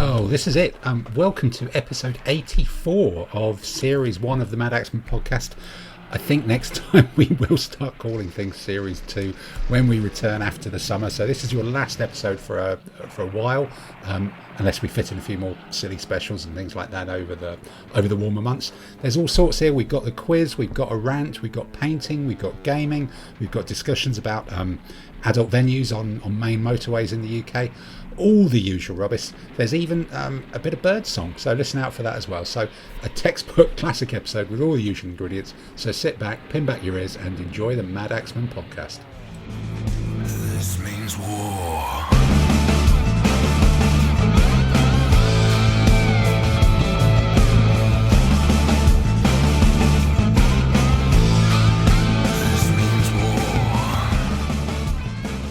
Well, this is it. Welcome to episode 84 of series 1 of the Madaxeman Podcast. I think next time we will start calling things series 2 when we return after the summer. So this is your last episode for a while, unless we fit in a few more silly specials and things like that over the warmer months. There's all sorts here. We've got the quiz, we've got a rant, we've got painting, we've got gaming, we've got discussions about adult venues on main motorways in the UK. All the usual rubbish. There's even a bit of birdsong, so listen out for that as well. So a textbook classic episode with all the usual ingredients. So sit back, pin back your ears and enjoy the Madaxeman Podcast. This means war. This means war.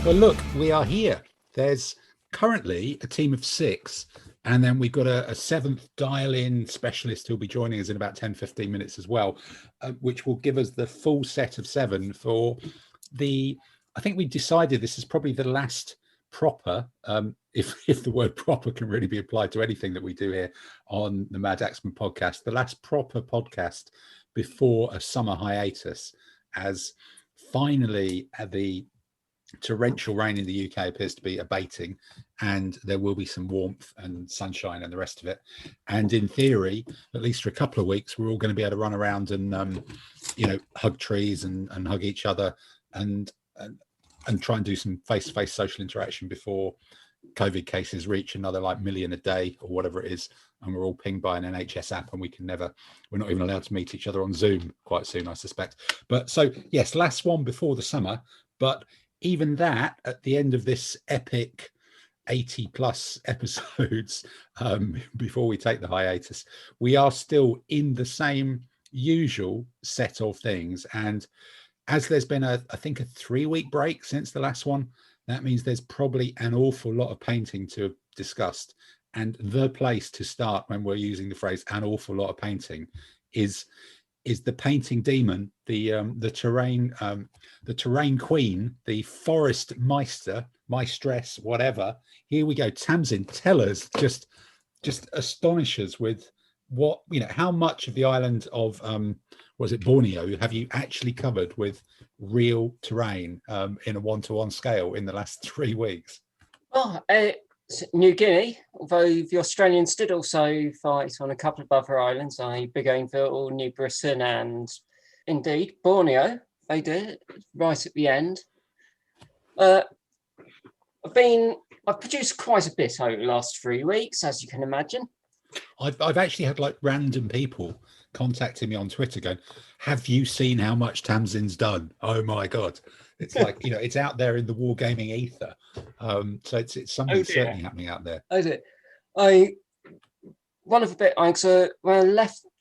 Well, look, we are here. There's currently a team of 6, and then we've got a 7th dial-in specialist who'll be joining us in about 10-15 minutes as well, which will give us the full set of 7 for I think we decided this is probably the last proper, if the word proper can really be applied to anything that we do here on the Madaxeman Podcast, the last proper podcast before a summer hiatus, as finally the torrential rain in the UK appears to be abating, and there will be some warmth and sunshine and the rest of it. And in theory, at least for a couple of weeks, we're all going to be able to run around and hug trees and hug each other and try and do some face-to-face social interaction before COVID cases reach another million a day or whatever it is, and we're all pinged by an NHS app, and we're not even allowed to meet each other on Zoom quite soon, I suspect. But so yes, last one before the summer, but even that, at the end of this epic 80 plus episodes, before we take the hiatus, we are still in the same usual set of things. And as there's been I think a 3-week break since the last one, that means there's probably an awful lot of painting to have discussed. And the place to start when we're using the phrase an awful lot of painting is the painting demon, the terrain queen, the forest mistress, whatever. Here we go. Tamsin, tell us, just astonish us with what, how much of the island of was it Borneo have you actually covered with real terrain in a 1-to-1 scale in the last 3 weeks? Oh, New Guinea, although the Australians did also fight on a couple of other islands, like Bougainville, New Britain, and indeed Borneo. They did right at the end. I've produced quite a bit over the last 3 weeks, as you can imagine. I've actually had random people contacting me on Twitter going, "Have you seen how much Tamsin's done? Oh my god!" It's it's out there in the wargaming ether. So it's something certainly happening out there. I did. One of the bit. So when I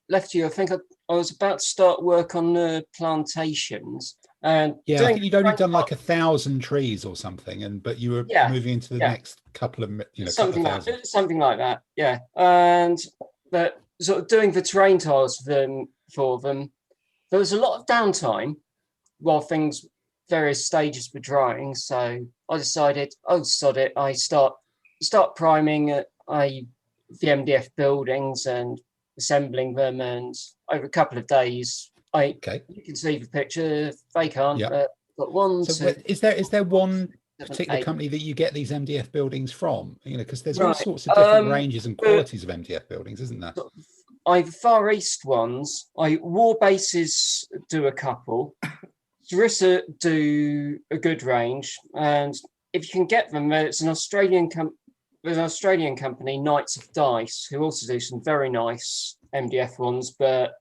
left you, I think I was about to start work on the plantations. And I think you'd only done 1,000 trees or something, but you were moving into the next couple of something like that. Yeah, and but sort of doing the terrain tiles for them. There was a lot of downtime while various stages were drying, so I decided, sod it. I start priming the MDF buildings and assembling them, and over a couple of days, you can see the picture. They can't. Got one. So is there one particular company that you get these MDF buildings from? Because there's all sorts of different ranges and qualities of MDF buildings, isn't there? The Far East ones. War Bases do a couple. Sarissa do a good range, and if you can get them, there's an Australian company, Knights of Dice, who also do some very nice MDF ones, but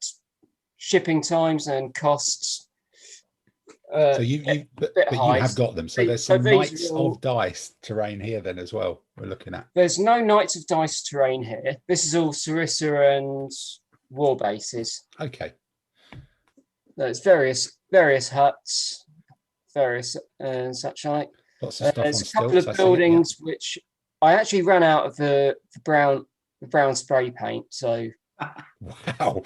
shipping times and costs. So you have got them. So there's some Knights of Dice terrain here then as well. We're looking at. There's no Knights of Dice terrain here. This is all Sarissa and War Bases. Okay. There's various huts, various such like. Lots of stuff there's on a couple stilts, of buildings which I actually ran out of the brown spray paint. So wow,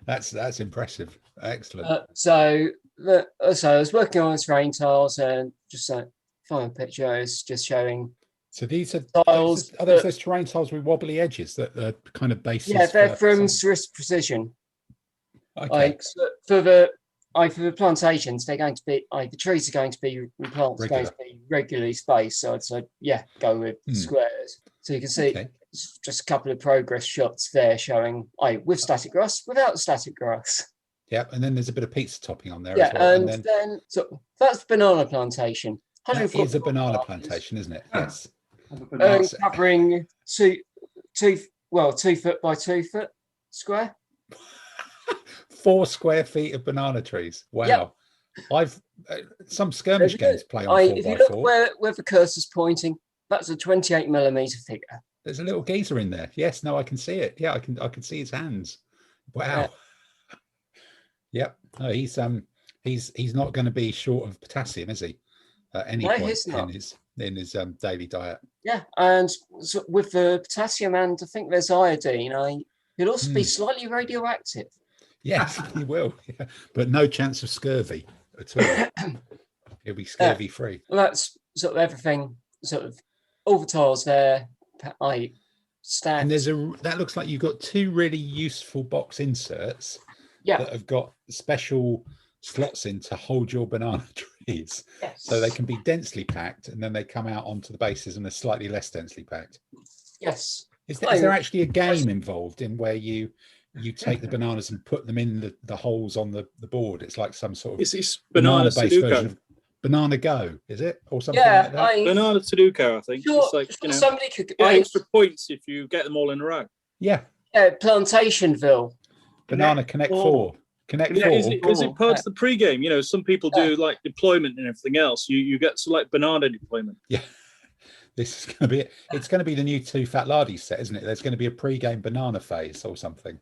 that's impressive. Excellent. So I was working on terrain tiles and just find a picture. It's just showing So these are tiles. are those terrain tiles with wobbly edges that are kind of bases? Yeah, they're from Swiss Precision. Okay. Like for the plantations, they're going to be the trees are going to be plants are going to be regularly spaced. So I'd say go with squares. So you can see just a couple of progress shots there showing with static grass, without static grass. Yeah, and then there's a bit of pizza topping on there as well. And then so that's banana plantation. That is a banana plantation, isn't it? Yes. Covering 2 foot by 2 foot square. 4 square feet of banana trees. Wow. Yep. I've some skirmish games play on 4 if by you look 4. where the cursor's pointing, that's a 28mm figure. There's a little geezer in there. Yes, no, I can see it. Yeah, I can see his hands. Wow. Yep. No, he's not going to be short of potassium, is he? At any point in his daily diet. Yeah, and so with the potassium, and I think there's iodine, he'll also be slightly radioactive. Yes, he will. Yeah. But no chance of scurvy at all. He'll be scurvy free. Well, that's sort of everything. Sort of all the tiles there. Stacked. And that looks like you've got 2 really useful box inserts. Yeah. That have got special slots in to hold your banana trees. Yes. So they can be densely packed, and then they come out onto the bases and they're slightly less densely packed. Yes. Is there actually a game involved in where you take the bananas and put them in the holes on the board? It's like some sort of it's banana-based version of Banana Go, is it? Or something like that? Banana Sudoku, I think. Sure, it's like, somebody could get extra points if you get them all in a row. Yeah. Plantationville. Banana Connect 4. Connect 4. Is it part of the pre-game? Some people do like deployment and everything else. You get select banana deployment. Yeah. This is going to be it. It's going to be the new Too Fat Lardy set, isn't it? There's going to be a pre-game banana phase or something.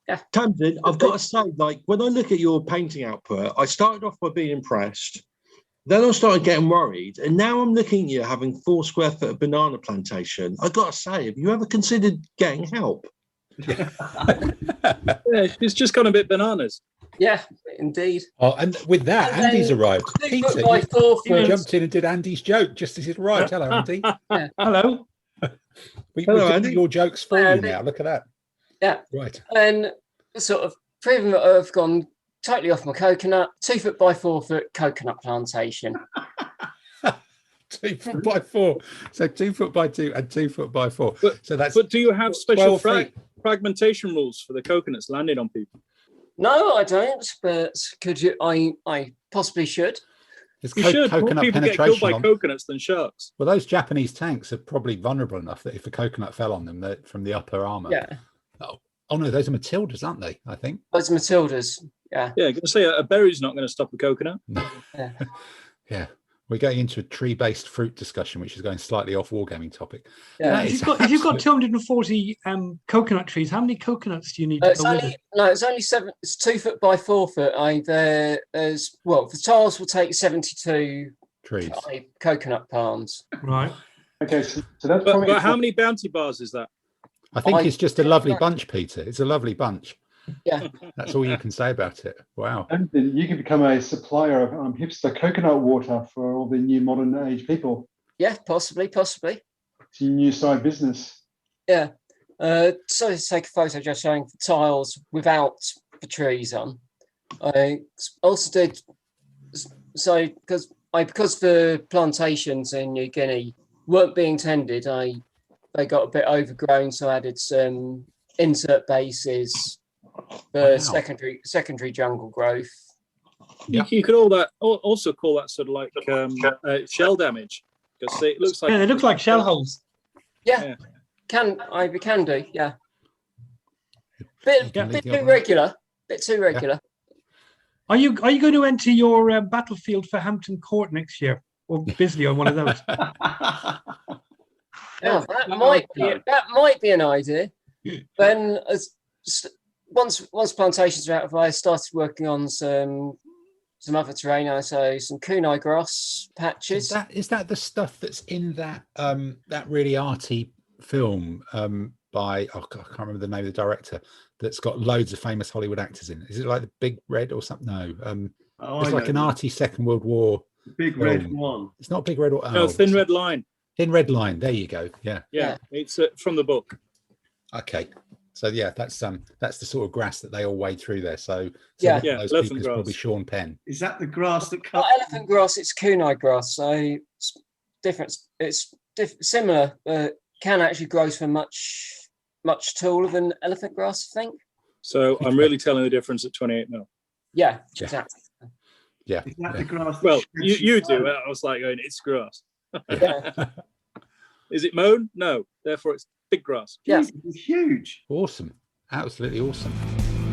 Yeah. Tamsin, I've got to say, like, when I look at your painting output, I started off by being impressed. Then I started getting worried. And now I'm looking at you having 4 square foot of banana plantation. I've got to say, have you ever considered getting help? Yeah, it's just gone a bit bananas. Yeah, indeed. Oh, and with that, Andy's arrived. Peter, you jumped in and did Andy's joke just as he's arrived. Hello, Andy. Yeah. Hello. We're doing your jokes for you now. Look at that. Yeah. Right. And sort of proving that I've gone totally off my coconut, 2 foot by 4 foot coconut plantation. 2 foot by 4. So 2 foot by 2 and 2 foot by 4. But do you have special fragmentation rules for the coconuts landing on people? No, I don't. But could you? I possibly should. You should. More people get killed by coconuts than sharks. Well, those Japanese tanks are probably vulnerable enough that if a coconut fell on them, from the upper armor. Yeah. Oh no, those are Matildas, aren't they? I think. Those are Matildas. Yeah. Yeah, I'm going to say a berry's not going to stop a coconut. No. Yeah. Yeah. We're going into a tree-based fruit discussion, which is going slightly off wargaming topic. Yeah. If you've got 240 coconut trees, how many coconuts do you need? It's only 7. It's 2 foot by 4 foot. The tiles will take 72 trees, coconut palms. Right. Okay, so that's but how many bounty bars is that? I think it's just a lovely bunch, Peter. It's a lovely bunch. Yeah. That's all you can say about it. Wow. And then you can become a supplier of hipster coconut water for all the new modern age people. Yeah, possibly. It's your new side business. Yeah. So to take a photo just showing the tiles without the trees on. I also did because the plantations in New Guinea weren't being tended, they got a bit overgrown, so I added some insert bases for secondary jungle growth. You could also call that sort of like shell damage, because it looks like it looks like shell holes. Yeah. Can do. Yeah. Bit too regular. Bit too regular. Are you going to enter your battlefield for Hampton Court next year, or Bisley on one of those? That might be an idea. Then once plantations are out of the way, I started working on some other terrain. So some kunai grass patches. Is that the stuff that's in that that really arty film by I can't remember the name of the director, that's got loads of famous Hollywood actors in it? Is it like the Big Red or something? No. It's like an arty Second World War. Big film. Red one. It's not Big Red. No, Thin Red Line. Thin red line. There you go. Yeah. Yeah. It's from the book. Okay. So yeah, that's the sort of grass that they all wade through there. So Yeah. those elephant people is grass. probably Sean Penn. Is that the grass that Not cut? elephant grass, it's kunai grass. So it's different. It's similar. Can actually grow for much taller than elephant grass, I think. So I'm really telling the difference at 28 mil. Yeah, Yeah. exactly. Is that the grass? that Well, shreds you you do. down? I was like going, it's grass. Yeah. Is it mown? No. Therefore, it's big grass. Yeah. Jesus, it's huge. Awesome. Absolutely awesome.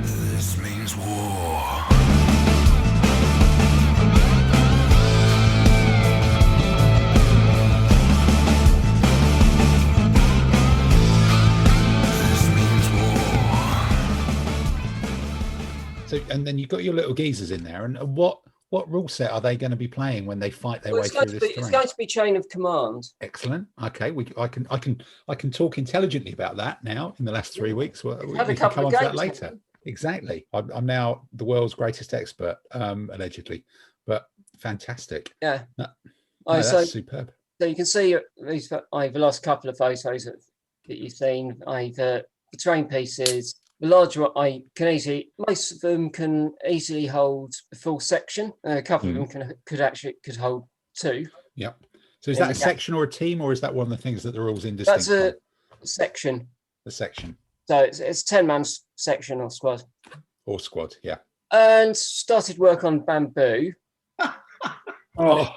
This means war. This means war. So, and then you've got your little geezers in there. And what rule set are they going to be playing when they fight their Well, way it's, going through to this be, it's terrain? going to be chain of command. Excellent. Okay, I can talk intelligently about that now. In the last 3 weeks, we Have a can couple come of on to that games, later. Exactly. I'm now the world's greatest expert, allegedly, but fantastic. Yeah. No, Oh, that's superb. So you can see I've lost a couple of photos that you've seen. The terrain pieces. The larger one, most of them can easily hold a full section. A couple of them could hold two. Yep. So is that a section or a team, or is that one of the things that the rules indistinct? That's a section. The section So it's 10-man section or squad. or squad. Yeah. And started work on bamboo. Oh,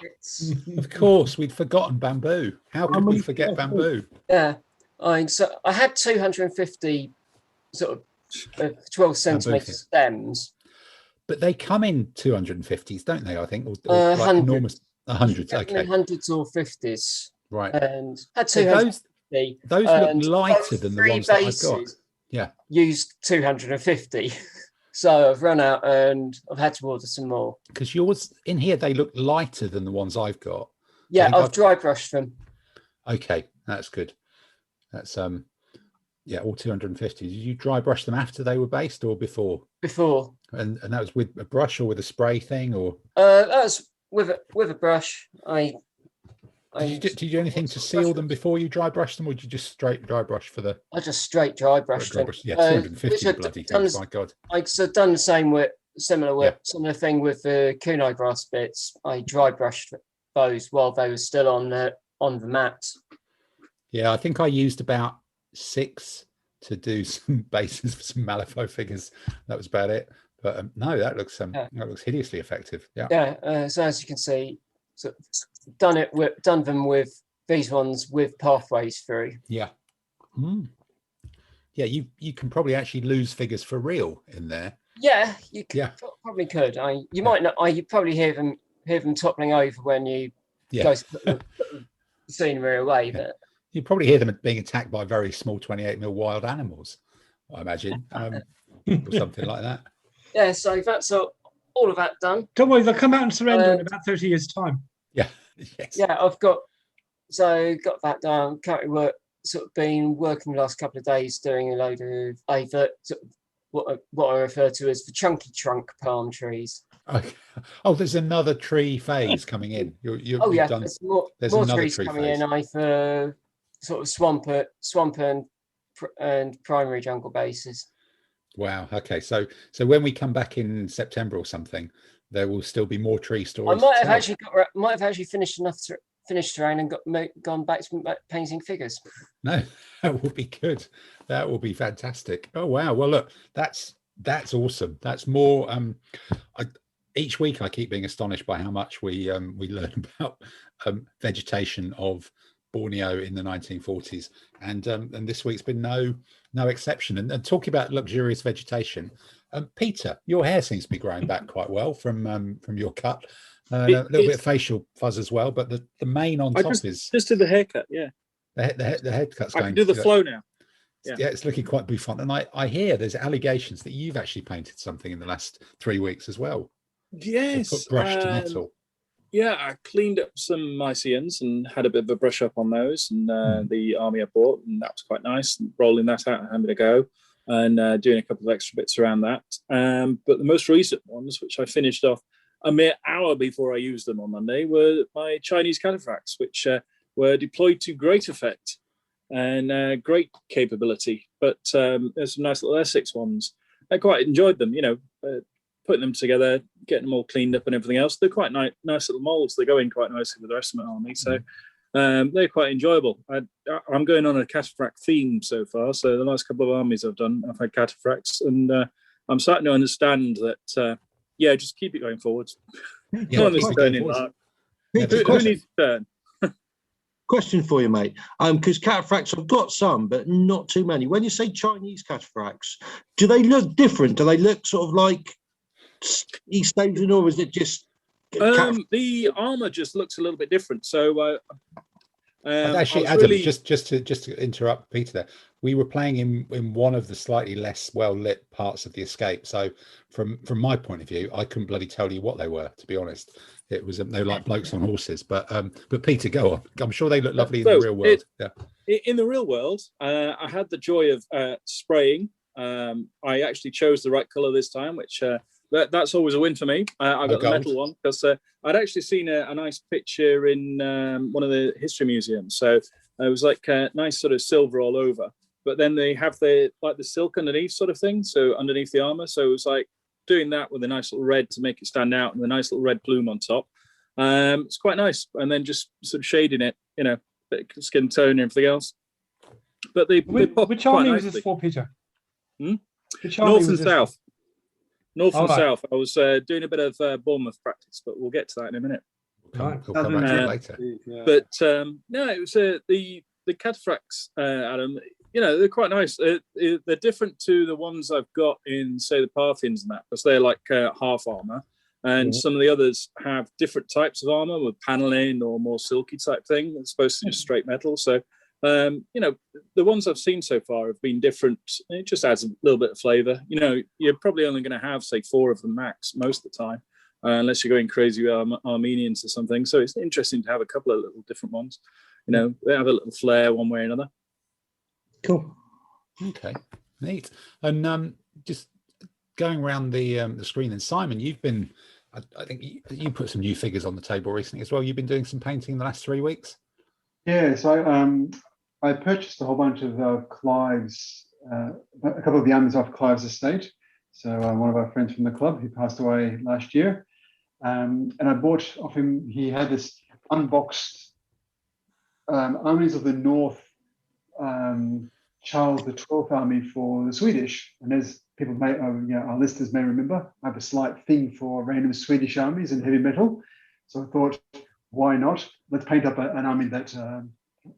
of course, we'd forgotten bamboo. How could we forget bamboo? Yeah. I had 250 sort of 12 centimeter stems. But they come in 250s, don't they? I think, or like Hundreds. enormous 100s. Okay, Hundreds or 50s. right. And had So 250. those and look lighter those than the three ones that I've got. bases Yeah. Used 250. So I've run out and I've had to order some more. Because yours in here, they look lighter than the ones I've got. Yeah, think I've I've- dry brushed them. Okay, that's good. That's yeah, all 250. Did you dry brush them after they were based or before? Before. And that was with a brush or with a spray thing, or That was with a brush. did you do anything to seal them before you dry brush them, or did you just straight dry brush for the I just straight dry brushed them. Yeah, 250 which I've bloody done- things, my God. I've done the same with similar thing with the kunai grass bits. I dry brushed those while they were still on the mat. Yeah, I think I used about 6 to do some bases for some Malifaux figures. That was about it. But no, that looks hideously effective. Yeah. Yeah. So as you can see, done them with these ones with pathways through. Yeah. Mm. Yeah, you can probably actually lose figures for real in there. Yeah, probably could. You might not. You probably hear them toppling over when you go to put the scenery away. Yeah. But You probably hear them being attacked by very small 28mm wild animals, I imagine, or something like that. yeah, so that's all of that done. Don't worry, they'll come out and surrender in about 30 years' time. Yeah. Yes. Yeah, I've got that done. Currently been working the last couple of days doing a load of what I refer to as the chunky trunk palm trees. Okay. Oh, there's another tree phase coming in. You've done, there's more another trees tree coming phase. in. I've sort of swamp and primary jungle bases. Wow. Okay. So when we come back in September or something, there will still be more tree stories. I might have actually finished terrain and gone back to painting figures. No, that will be good. That will be fantastic. Oh wow. Well, look, that's awesome. That's more. Each week I keep being astonished by how much we learn about vegetation of Borneo in the 1940s, and this week's been no exception. And talking about luxurious vegetation, Peter, your hair seems to be growing back quite well from your cut. A little bit of facial fuzz as well, but the mane on top is just did the haircut. Yeah, the headcut's I going. can do the flow now. Yeah, it's looking quite bouffant. And I hear there's allegations that you've actually painted something in the last 3 weeks as well. Yes, Put brush to metal. Yeah, I cleaned up some Mycians and had a bit of a brush up on those, and the army I bought, and that was quite nice. Rolling that out and having a go, and doing a couple of extra bits around that. But the most recent ones, which I finished off a mere hour before I used them on Monday, were my Chinese cataphracts, which were deployed to great effect and great capability. But there's some nice little Essex ones. I quite enjoyed them, putting them together, getting them all cleaned up and everything else. They're quite nice little molds. They go in quite nicely with the rest of my army. So they're quite enjoyable. I'm going on a cataphract theme so far. So the last couple of armies I've done, I've had cataphracts, and I'm starting to understand that, just keep it going forwards. Yeah, On this turning mark. Peter, Who needs to turn? question for you, mate. Because cataphracts, I've got some, but not too many. When you say Chinese cataphracts, do they look different? Do they look sort of like East Asian, or is it just the armor just looks a little bit different? So actually, Adam, just to interrupt Peter there, we were playing in one of the slightly less well lit parts of the escape. So from my point of view, I couldn't bloody tell you what they were, to be honest. It was they were like blokes on horses. But Peter, go on. I'm sure they look lovely in the real world. In the real world, I had the joy of spraying. I actually chose the right color this time, which that's always a win for me. I got the metal one because I'd actually seen a nice picture in one of the history museums. So it was like a nice sort of silver all over. But then they have the silk underneath sort of thing. So underneath the armor. So it was like doing that with a nice little red to make it stand out and a nice little red plume on top. It's quite nice. And then just sort of shading it, bit of skin tone and everything else. But which army was this for, Peter? North and South. North and South. I was doing a bit of Bournemouth practice, but we'll get to that in a minute. We'll come back to it later. But no, it was the cataphracts, Adam. They're quite nice. They're different to the ones I've got in, say, the Parthians and that, because they're like half armor. And some of the others have different types of armor with paneling or more silky type thing. It's supposed to be just straight metal. So, the ones I've seen so far have been different. It just adds a little bit of flavor. You're probably only going to have, say, 4 of them max most of the time, unless you're going crazy with Armenians or something. So it's interesting to have a couple of little different ones. They have a little flair one way or another. Cool. Okay, neat. And just going around the screen, and Simon, you've been, I think you put some new figures on the table recently as well. You've been doing some painting in the last 3 weeks. Yeah, so I purchased a whole bunch of Clive's, a couple of the armies off Clive's estate. So one of our friends from the club, who passed away last year, and I bought off him. He had this unboxed armies of the North. Charles XII army for the Swedish, and as people may, our listeners may remember, I have a slight thing for random Swedish armies and heavy metal. So I thought, why not? Let's paint up an army that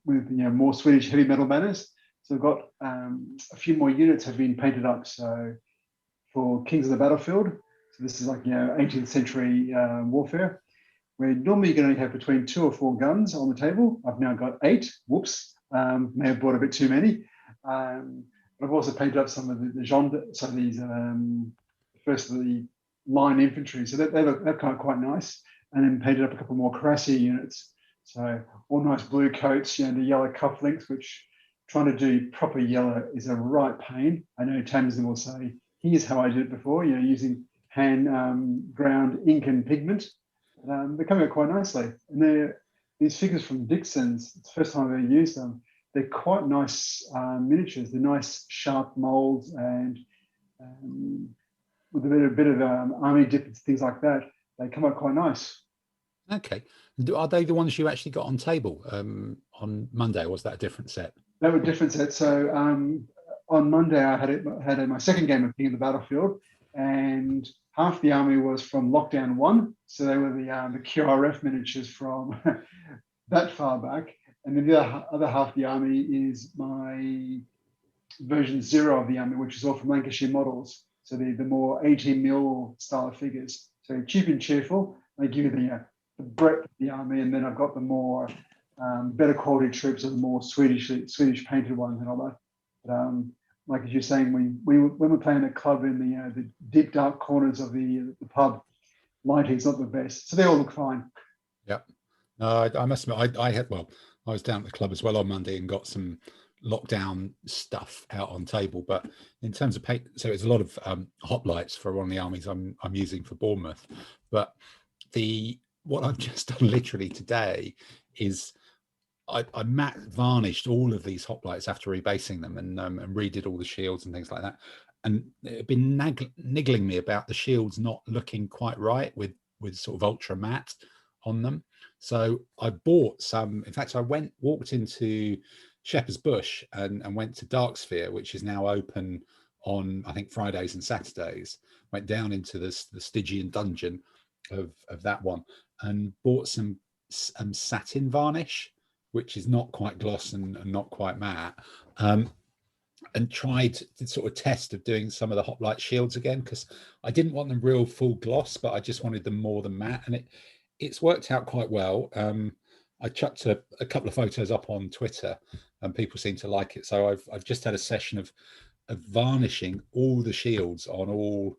with more Swedish heavy metal banners. So I've got a few more units have been painted up. So for Kings of the Battlefield, so this is like 18th century warfare, where normally you're going to have between 2 or 4 guns on the table. I've now got 8. Whoops. May have bought a bit too many. But I've also painted up some of the genre, so these first of the line infantry. So they're kind of quite nice. And then painted up a couple more cuirassier units. So all nice blue coats, the yellow cufflinks, which trying to do proper yellow is a right pain. I know Tamsin will say, here's how I did it before, using hand ground ink and pigment. They're coming out quite nicely. And these figures from Dixon's, it's the first time I've ever used them. They're quite nice miniatures. They're nice, sharp molds, and with a bit of army dip and things like that, they come out quite nice. Okay. Are they the ones you actually got on table on Monday, or was that a different set? They were different sets. So on Monday, I had my second game of King of the Battlefield, and half the army was from Lockdown 1. So they were the QRF miniatures from that far back. And then the other half of the army is my version 0 of the army, which is all from Lancashire Models. So the more 18mm style figures. So cheap and cheerful. They give you the breadth of the army, and then I've got the more better quality troops, or the more Swedish painted ones and all that. But like as you're saying, when we're playing a club in the deep dark corners of the pub, lighting's not the best. So they all look fine. Yeah. I must admit, I was down at the club as well on Monday and got some Lockdown stuff out on table. But in terms of paint, so it's a lot of hoplites for one of the armies I'm using for Bournemouth. But what I've just done literally today is I matte varnished all of these hoplites after rebasing them, and redid all the shields and things like that. And it had been niggling me about the shields not looking quite right with sort of ultra matte on them. So I bought some. In fact, I walked into Shepherd's Bush and went to Darksphere, which is now open on, I think, Fridays and Saturdays. Went down into the Stygian dungeon of that one and bought some satin varnish, which is not quite gloss and not quite matte, and tried the sort of test of doing some of the hoplite shields again, because I didn't want them real full gloss, but I just wanted them more than matte, and it's worked out quite well. I chucked a couple of photos up on Twitter and people seem to like it, so I've just had a session of varnishing all the shields on all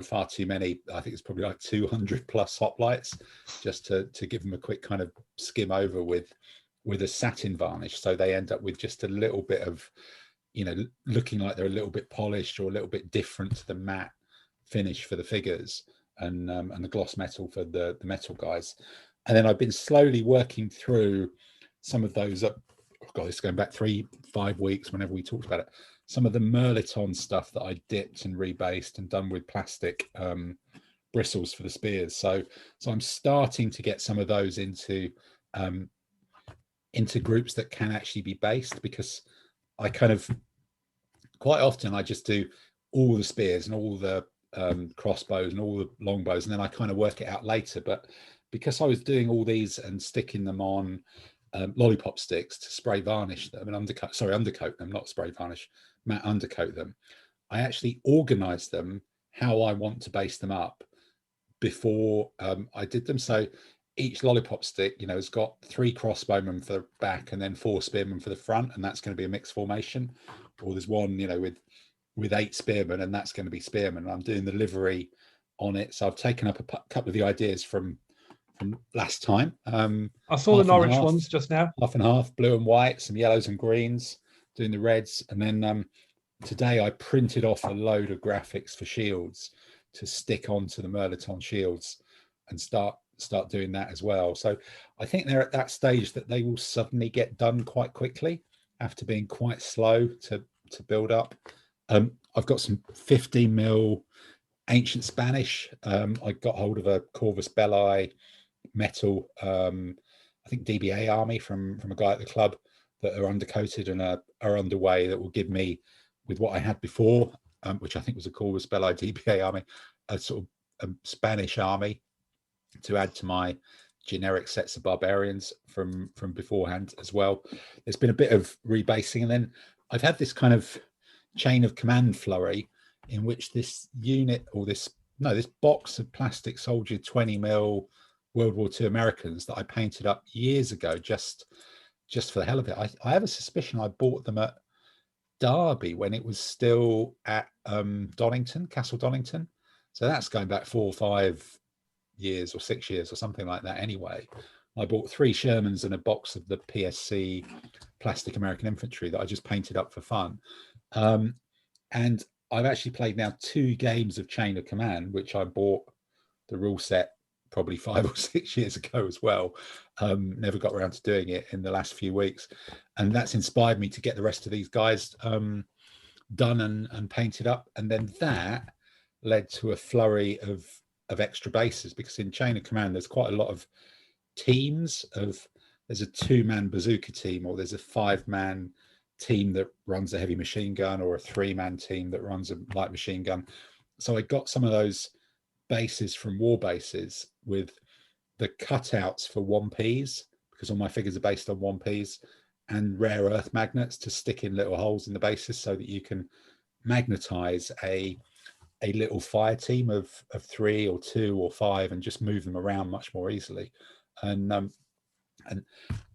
far too many, I think it's probably like 200 plus hoplites, just to give them a quick kind of skim over with a satin varnish, so they end up with just a little bit of, you know, looking like they're a little bit polished or a little bit different to the matte finish for the figures, and the gloss metal for the metal guys. And then I've been slowly working through some of those up. Oh God, it's going back 3-5 weeks whenever we talked about it. Some of the Merliton stuff that I dipped and rebased and done with plastic bristles for the spears. So I'm starting to get some of those into groups that can actually be based, because I kind of quite often I just do all the spears and all the crossbows and all the longbows, and then I kind of work it out later. But because I was doing all these and sticking them on lollipop sticks to spray varnish them and undercoat them, not spray varnish, matte undercoat them, I actually organized them how I want to base them up before I did them. So each lollipop stick, you know, has got 3 crossbowmen for the back and then 4 spearmen for the front, and that's going to be a mixed formation. Or there's one, you know, with 8 spearmen, and that's going to be spearmen. And I'm doing the livery on it, so I've taken up a couple of the ideas from last time. I saw the Norwich ones just now. Half and half, blue and white, some yellows and greens, doing the reds. And then today I printed off a load of graphics for shields to stick onto the Merliton shields and start doing that as well. So I think they're at that stage that they will suddenly get done quite quickly after being quite slow to build up. I've got some 15mm ancient Spanish. I got hold of a Corvus Belli metal, I think DBA army from a guy at the club that are undercoated and are underway, that will give me, with what I had before, which I think was a Corvus Belli DBA army, a sort of a Spanish army to add to my generic sets of barbarians from beforehand as well. There's been a bit of rebasing, and then I've had this kind of chain of command flurry in which this unit, or this box of plastic soldiered 20mm World War II Americans that I painted up years ago just for the hell of it. I have a suspicion I bought them at Derby when it was still at Castle Donington. So that's going back 4 or 5 years or 6 years or something like that anyway. I bought 3 Shermans and a box of the PSC plastic American infantry that I just painted up for fun. And I've actually played now 2 games of Chain of Command, which I bought the rule set probably 5 or 6 years ago as well. Never got around to doing it in the last few weeks. And that's inspired me to get the rest of these guys done and painted up. And then that led to a flurry of extra bases, because in Chain of Command, there's quite a lot of teams there's a 2-man bazooka team, or there's a 5-man team that runs a heavy machine gun, or a 3-man team that runs a light machine gun. So I got some of those bases from war bases with the cutouts for 1Ps, because all my figures are based on 1Ps, and rare earth magnets to stick in little holes in the bases so that you can magnetize a little fire team of 3 or 2 or 5 and just move them around much more easily. And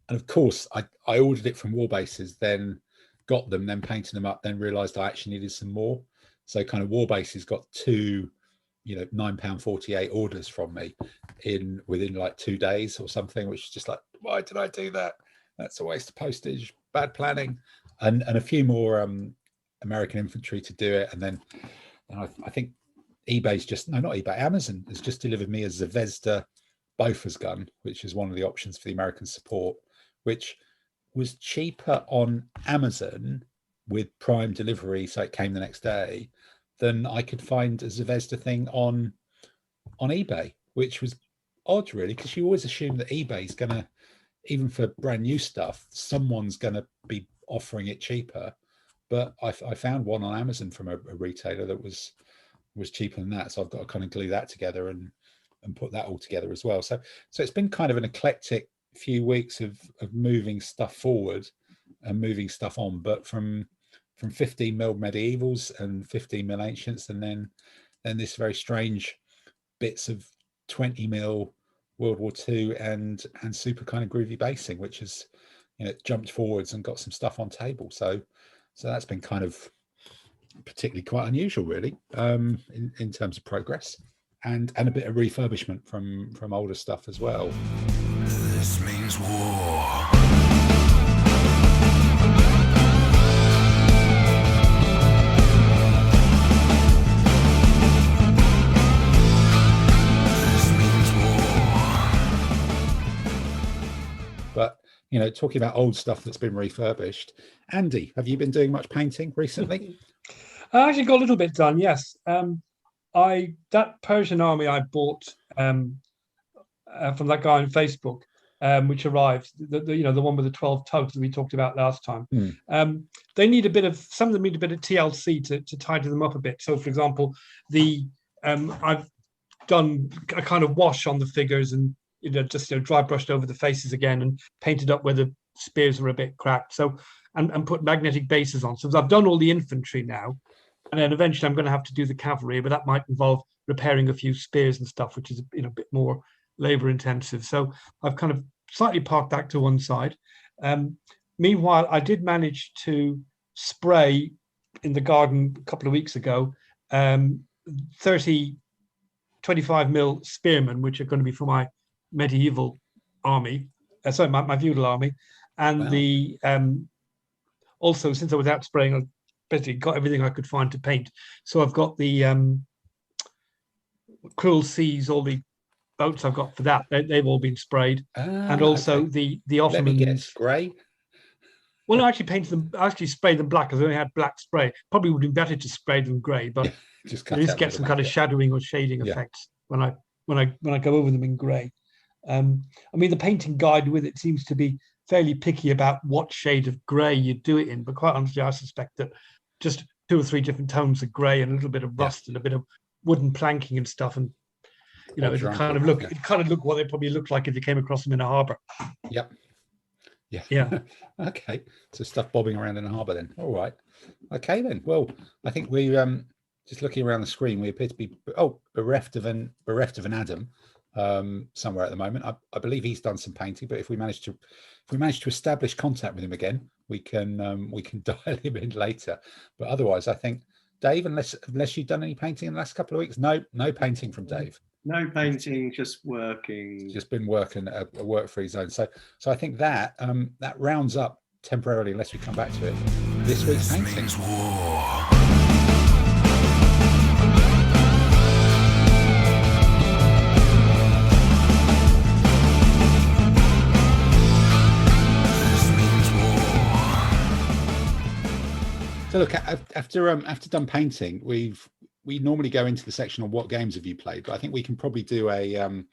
of course I ordered it from war bases, then got them, then painted them up, then realized I actually needed some more. So kind of war bases got 2, you know, £9.48 orders from me within like 2 days or something, which is just like, why did I do that? That's a waste of postage, bad planning. And a few more American infantry to do it. And then I think Amazon has just delivered me a Zvezda Bofors gun, which is one of the options for the American support, which was cheaper on Amazon with Prime delivery, so it came the next day, than I could find a Zvezda thing on eBay, which was odd, really, because you always assume that eBay's going to, even for brand new stuff, someone's going to be offering it cheaper. But I found one on Amazon from a retailer that was cheaper than that, so I've got to kind of glue that together and put that all together as well. So it's been kind of an eclectic few weeks of moving stuff forward and moving stuff on, but from 15mm medievals and 15mm ancients, and then this very strange bits of 20mm World War II and super kind of groovy basing, which has, you know, jumped forwards and got some stuff on table. So that's been kind of particularly quite unusual, really, in terms of progress, and a bit of refurbishment from older stuff as well. This means war. But, you know, talking about old stuff that's been refurbished, Andy, have you been doing much painting recently? I actually got a little bit done, yes. That Persian army I bought from that guy on Facebook, which arrived, the one with the 12 tugs that we talked about last time. They need some of them need a bit of TLC to tidy them up a bit. So, for example, I've done a kind of wash on the figures and dry brushed over the faces again and painted up where the spears were a bit cracked. So and put magnetic bases on. So I've done all the infantry now, and then eventually I'm going to have to do the cavalry, but that might involve repairing a few spears and stuff, which is a bit more labor intensive. So I've kind of slightly parked that to one side. Meanwhile, I did manage to spray in the garden a couple of weeks ago 30 25mm spearmen, which are going to be for my medieval army, my feudal army, and wow. The also, since I was out spraying, I basically got everything I could find to paint. So I've got the Cruel Seas, all the boats I've got for that, they've all been sprayed, and also the Ottomans. Let me guess, grey. Well, no, I actually painted them. I actually sprayed them black because I only had black spray. Probably would have been better to spray them grey, but just at least get some kind of shadowing or shading effects when I go over them in grey. I mean, the painting guide with it seems to be fairly picky about what shade of grey you do it in, but quite honestly, I suspect that just 2 or 3 different tones of grey and a little bit of rust and a bit of wooden planking and stuff, and it kind of look what they probably looked like if you came across them in a harbour. Yep. Yeah. Okay. So stuff bobbing around in a harbour then. All right. Okay then. Well, I think we just looking around the screen, we appear to be bereft of an Adam somewhere at the moment. I believe he's done some painting, but if we manage to establish contact with him again, we can dial him in later. But otherwise, I think Dave, unless you've done any painting in the last couple of weeks, no painting from Dave. No painting, just working. Just been working a work-free zone. So I think that rounds up temporarily, unless we come back to it, this week's painting. Means war. So look, after done painting, we normally go into the section on what games have you played, but I think we can probably do a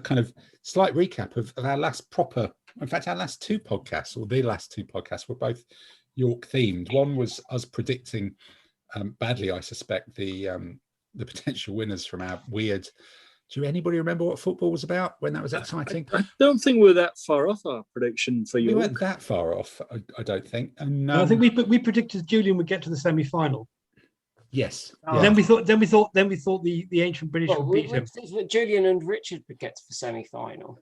kind of slight recap of our last proper, in fact, our last 2 podcasts, or the last 2 podcasts, were both York themed. One was us predicting badly, I suspect, the potential winners from our weird. Do anybody remember what football was about when that was exciting? I don't think we're that far off our prediction for York. We weren't that far off, I don't think. And I think we predicted Julian would get to the semi-final. Yes. Yeah. Then we thought the ancient British would beat him. Julian and Richard would get to the semi-final.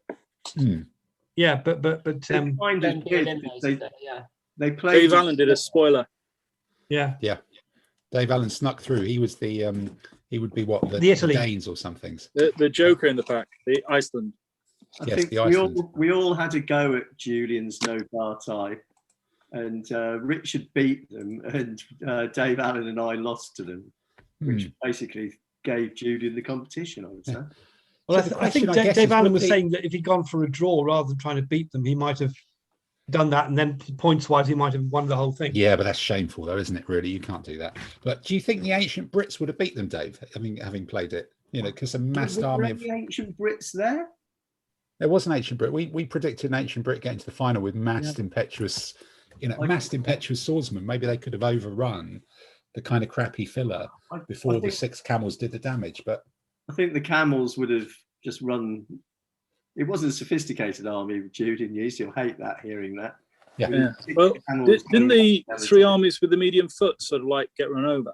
Yeah, but they played. Dave Allen did a spoiler. Yeah. Dave Allen snuck through. He was he would be what the Italy. Danes or something. The Joker in the pack, the Iceland. I think we all had a go at Julian's no bar tie, and Richard beat them, and Dave Allen and I lost to them, which basically gave Julian the competition, I would say. Well, I think Dave Allen was saying that if he'd gone for a draw rather than trying to beat them, he might have done that, and then points wise, he might have won the whole thing. Yeah, but that's shameful, though, isn't it? Really, you can't do that. But do you think the ancient Brits would have beat them, Dave? Having played it, because a massed army of ancient Brits there. There was an ancient Brit. We predicted an ancient Brit getting to the final with massed impetuous swordsmen. Maybe they could have overrun the kind of crappy filler before the 6 camels did the damage. But I think the camels would have just run. It wasn't a sophisticated army Julian used. You'll hate that, hearing that. Yeah. Well, didn't the 3 armies with the medium foot sort of like get run over?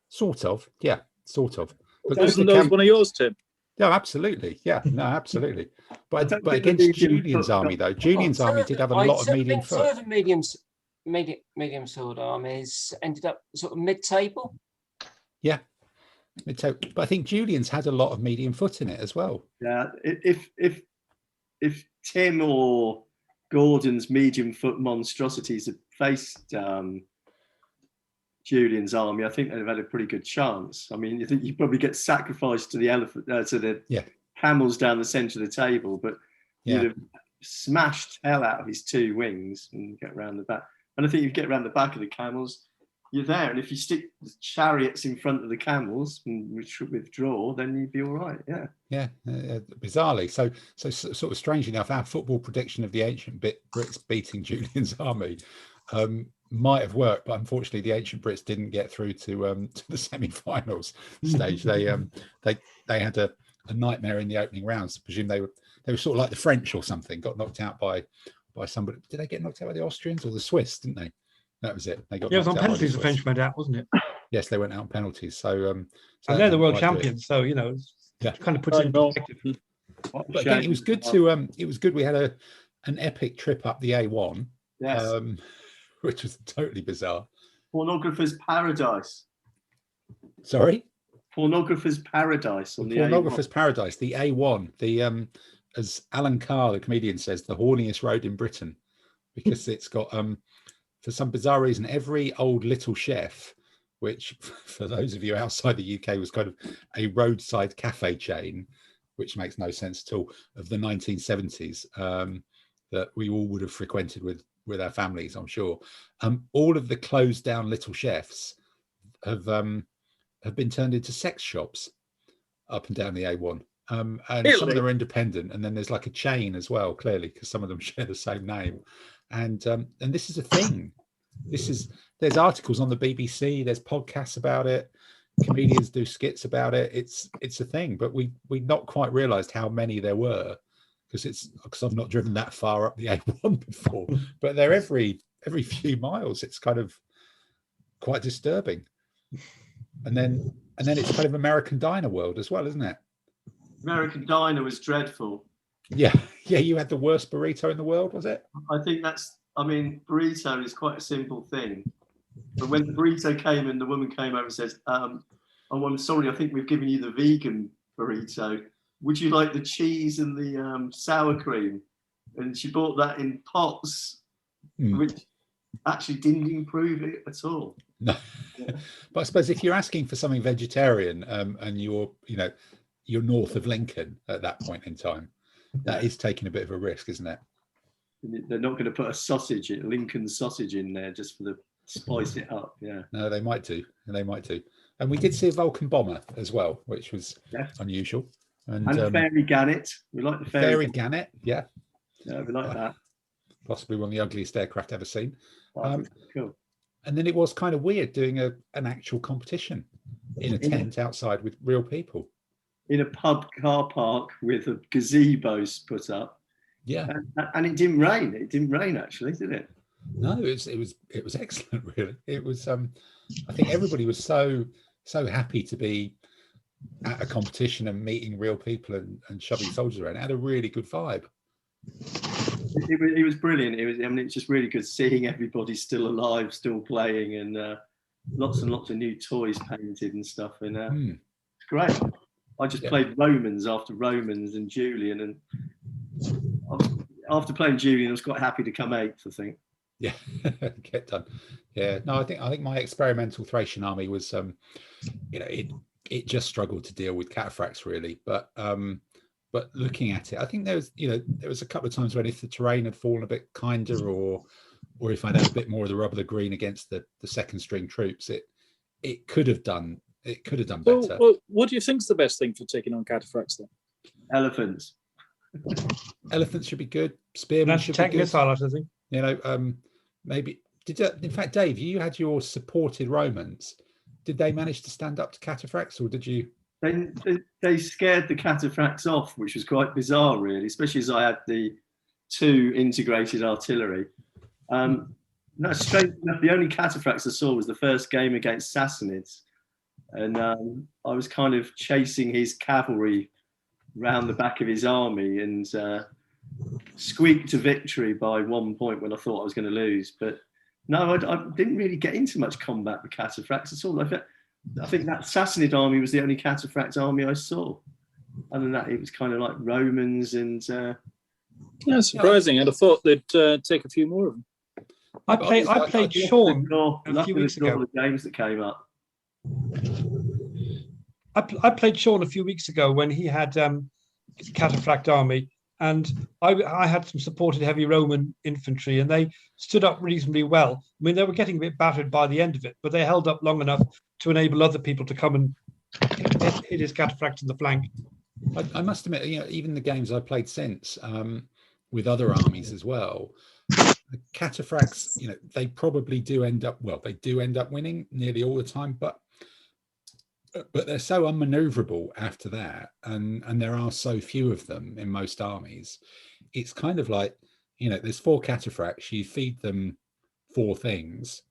Sort of, yeah, sort of. But wasn't those one of yours, Tim? Yeah, absolutely. Yeah, no, absolutely. But against Julian's army, though, Julian's army did have a lot of medium foot. Two of the medium sword armies ended up sort of mid-table. Yeah, mid-table. But I think Julian's had a lot of medium foot in it as well. Yeah, if Tim or Gordon's medium foot monstrosities had faced Julian's army, I think they'd have had a pretty good chance. I mean, you think you'd probably get sacrificed to the elephant, to the camels down the centre of the table, but you'd have smashed hell out of his 2 wings and get around the back. And I think you get around the back of the camels, you're there. And if you stick the chariots in front of the camels and withdraw, then you'd be all right. Yeah. Yeah, bizarrely. So sort of strangely enough, our football prediction of the ancient Brits beating Julian's army might have worked, but unfortunately the ancient Brits didn't get through to the semi-finals stage. They had a nightmare in the opening rounds. I presume they were sort of like the French or something, got knocked out by somebody. Did they get knocked out by the Austrians or the Swiss? Didn't they? That was it. They got it was on penalties. The French went out, wasn't it? Yes, they went out on penalties. So and they're the world champions. So it kind of puts it in perspective. But again, it was good to it was good. We had an epic trip up the A1. Yes. Which was totally bizarre. Pornographer's paradise. Sorry? Pornographer's paradise. Pornographer's paradise, the A1, the as Alan Carr, the comedian, says, the horniest road in Britain, because it's got for some bizarre reason every old little chef, which for those of you outside the UK was kind of a roadside cafe chain, which makes no sense at all, of the 1970s, that we all would have frequented with our families, I'm sure. All of the closed down little chefs have been turned into sex shops up and down the A1. And really? Some of them are independent, and then there's like a chain as well, clearly, because some of them share the same name. And this is a thing. There's articles on the BBC, there's podcasts about it, comedians do skits about it. It's a thing, but we not quite realized how many there were, because I've not driven that far up the A1 before, but they're every few miles. It's kind of quite disturbing. And then it's kind of American Diner world as well, isn't it? American Diner was dreadful. Yeah, you had the worst burrito in the world, was it? I think burrito is quite a simple thing. But when the burrito came and the woman came over and says, oh, I'm sorry, I think we've given you the vegan burrito. Would you like the cheese and the sour cream? And she bought that in pots, which actually didn't improve it at all. No, but I suppose if you're asking for something vegetarian and you're north of Lincoln at that point in time, that is taking a bit of a risk, isn't it? They're not going to put a Lincoln sausage in there just for the spice it up. Yeah. No, they might do. And we did see a Vulcan bomber as well, which was unusual. And fairy gannet. We like the fairy gannet. Yeah. Yeah, we like that. Possibly one of the ugliest aircraft ever seen. Cool. And then it was kind of weird doing an actual competition in a tent outside with real people. In a pub car park with a gazebo put up. Yeah. And it didn't rain. It didn't rain actually, did it? No, it was excellent, really. It was I think everybody was so happy to be at a competition and meeting real people and shoving soldiers around. It had a really good vibe. It was brilliant. It's just really good seeing everybody still alive, still playing, and lots and lots of new toys painted and stuff. And it's great. I just played Romans after Romans and Julian, and after playing Julian, I was quite happy to come 8th, I think. Yeah, get done. Yeah, no, I think my experimental Thracian army was, it just struggled to deal with cataphracts really, but but looking at it, I think there was a couple of times when if the terrain had fallen a bit kinder, or if I'd had a bit more of the rub of the green against the second string troops, it could have done better. Well, what do you think's the best thing for taking on cataphracts then? Elephants. Elephants should be good. Spearmen should be good. I think. Maybe in fact, Dave, you had your supported Romans. Did they manage to stand up to cataphracts, or did you? They scared the cataphracts off, which was quite bizarre, really, especially as I had the 2 integrated artillery. No, strange enough, the only cataphracts I saw was the first game against Sassanids, and I was kind of chasing his cavalry round the back of his army and squeaked to victory by 1 point when I thought I was going to lose. But no, I didn't really get into much combat with cataphracts at all. I think that Sassanid army was the only cataphract army I saw. Other than that, it was kind of like Romans and... Yeah, surprising. I'd have thought they'd take a few more of them. I played Sean a few weeks ago. The games that came up. I played Sean a few weeks ago when he had cataphract army, and I had some supported heavy Roman infantry, and they stood up reasonably well. I mean, they were getting a bit battered by the end of it, but they held up long enough to enable other people to come and hit his cataphracts in the flank. I must admit, even the games I played since with other armies as well, the cataphracts, they probably do end up winning nearly all the time, but they're so unmaneuverable after that, and there are so few of them in most armies. It's kind of like, there's 4 cataphracts, you feed them 4 things,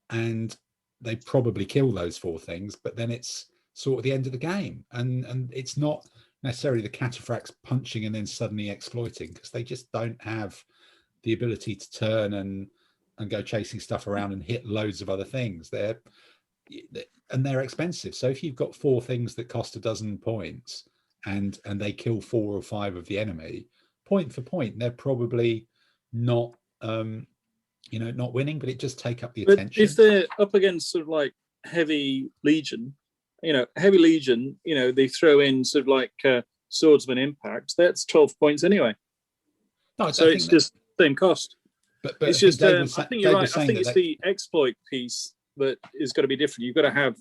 and they probably kill those 4 things, but then it's sort of the end of the game, and it's not necessarily the cataphracts punching and then suddenly exploiting, because they just don't have the ability to turn and go chasing stuff around and hit loads of other things. They're expensive. So if you've got 4 things that cost 12 points and they kill 4 or 5 of the enemy, point for point, they're probably not not winning, but it just take up the attention. If they're up against sort of like heavy legion, they throw in sort of like swordsman impact, that's 12 points anyway. No, so it's just same cost. But it's just I think you're right. I think it's the exploit piece that is going to be different. You've got to have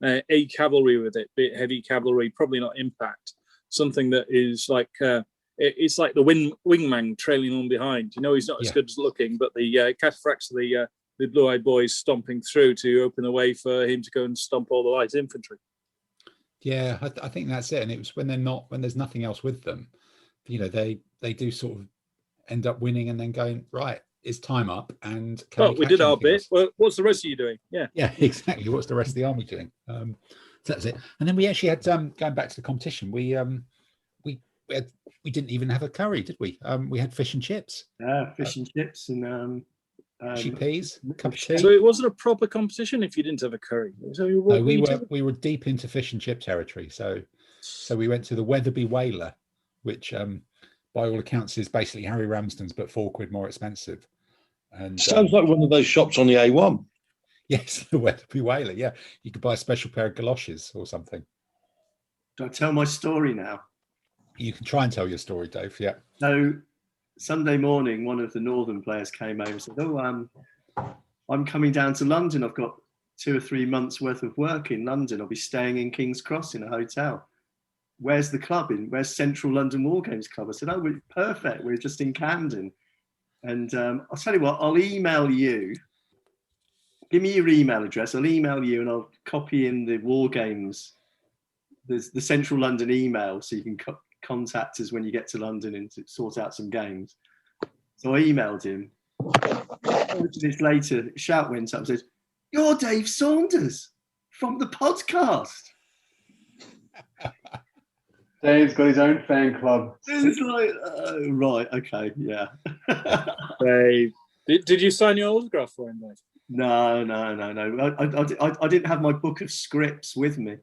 a cavalry with it, be it heavy cavalry, probably not impact. Something that is like it's like the wingman trailing on behind. He's not as good as looking, but the cataphracts are the blue-eyed boys stomping through to open the way for him to go and stomp all the light infantry. Yeah, I think that's it. And it was when there's nothing else with them, they do sort of end up winning and then going, right, it's time up. And we did our bit. Well, what's the rest of you doing? Yeah, exactly. What's the rest of the army doing? So that's it. And then we actually had going back to the competition. We didn't even have a curry, did we? We had fish and chips. Yeah, fish and chips and peas, cup of tea. So it wasn't a proper competition if you didn't have a curry. So we were deep into fish and chip territory. So we went to the Weatherby Whaler, which by all accounts is basically Harry Ramsden's but £4 more expensive. And sounds like one of those shops on the A1. Yes, the Weatherby Whaler. Yeah, you could buy a special pair of galoshes or something. Do I tell my story now? You can try and tell your story, Dave. Yeah. So Sunday morning, one of the Northern players came over and said, I'm coming down to London. I've got 2 or 3 months worth of work in London. I'll be staying in King's Cross in a hotel. Where's the club where's Central London Wargames Club? I said, we're perfect. We're just in Camden. And I'll tell you what, I'll email you. Give me your email address. I'll email you and I'll copy in the Wargames, the Central London email, so you can contact us when you get to London and to sort out some games. So I emailed him. 20 minutes later, a shout went up and said, "You're Dave Saunders from the podcast." Dave's got his own fan club. It's like, right, okay, yeah. Dave, did you sign your autograph for him, Dave? No. I didn't have my book of scripts with me.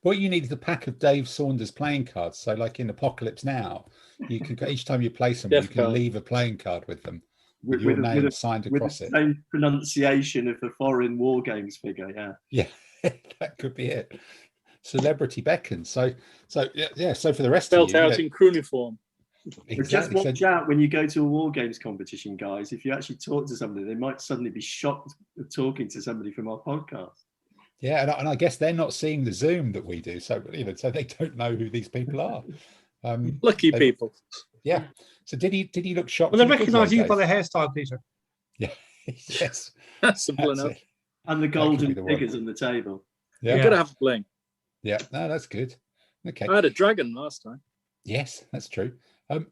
What you need is a pack of Dave Saunders playing cards. So, like in Apocalypse Now, you can each time you play someone, you can leave a playing card with them, with your name signed across it. With the same pronunciation of a foreign war games figure. Yeah. Yeah, that could be it. celebrity beckons. So yeah. So for the rest Spelt of you, out in cuneiform. Just watch out when you go to a war games competition, guys. If you actually talk to somebody, they might suddenly be shocked at talking to somebody from our podcast. Yeah, and I guess they're not seeing the Zoom that we do, so so they don't know who these people are. Lucky people. Yeah. So did he look shocked? Well, they recognise you by the hairstyle, Peter. Yeah. Yes. Simple enough. It. And the golden figures on the table. Yeah. You've got to have a bling. Yeah. No, that's good. Okay. I had a dragon last time. Yes, that's true.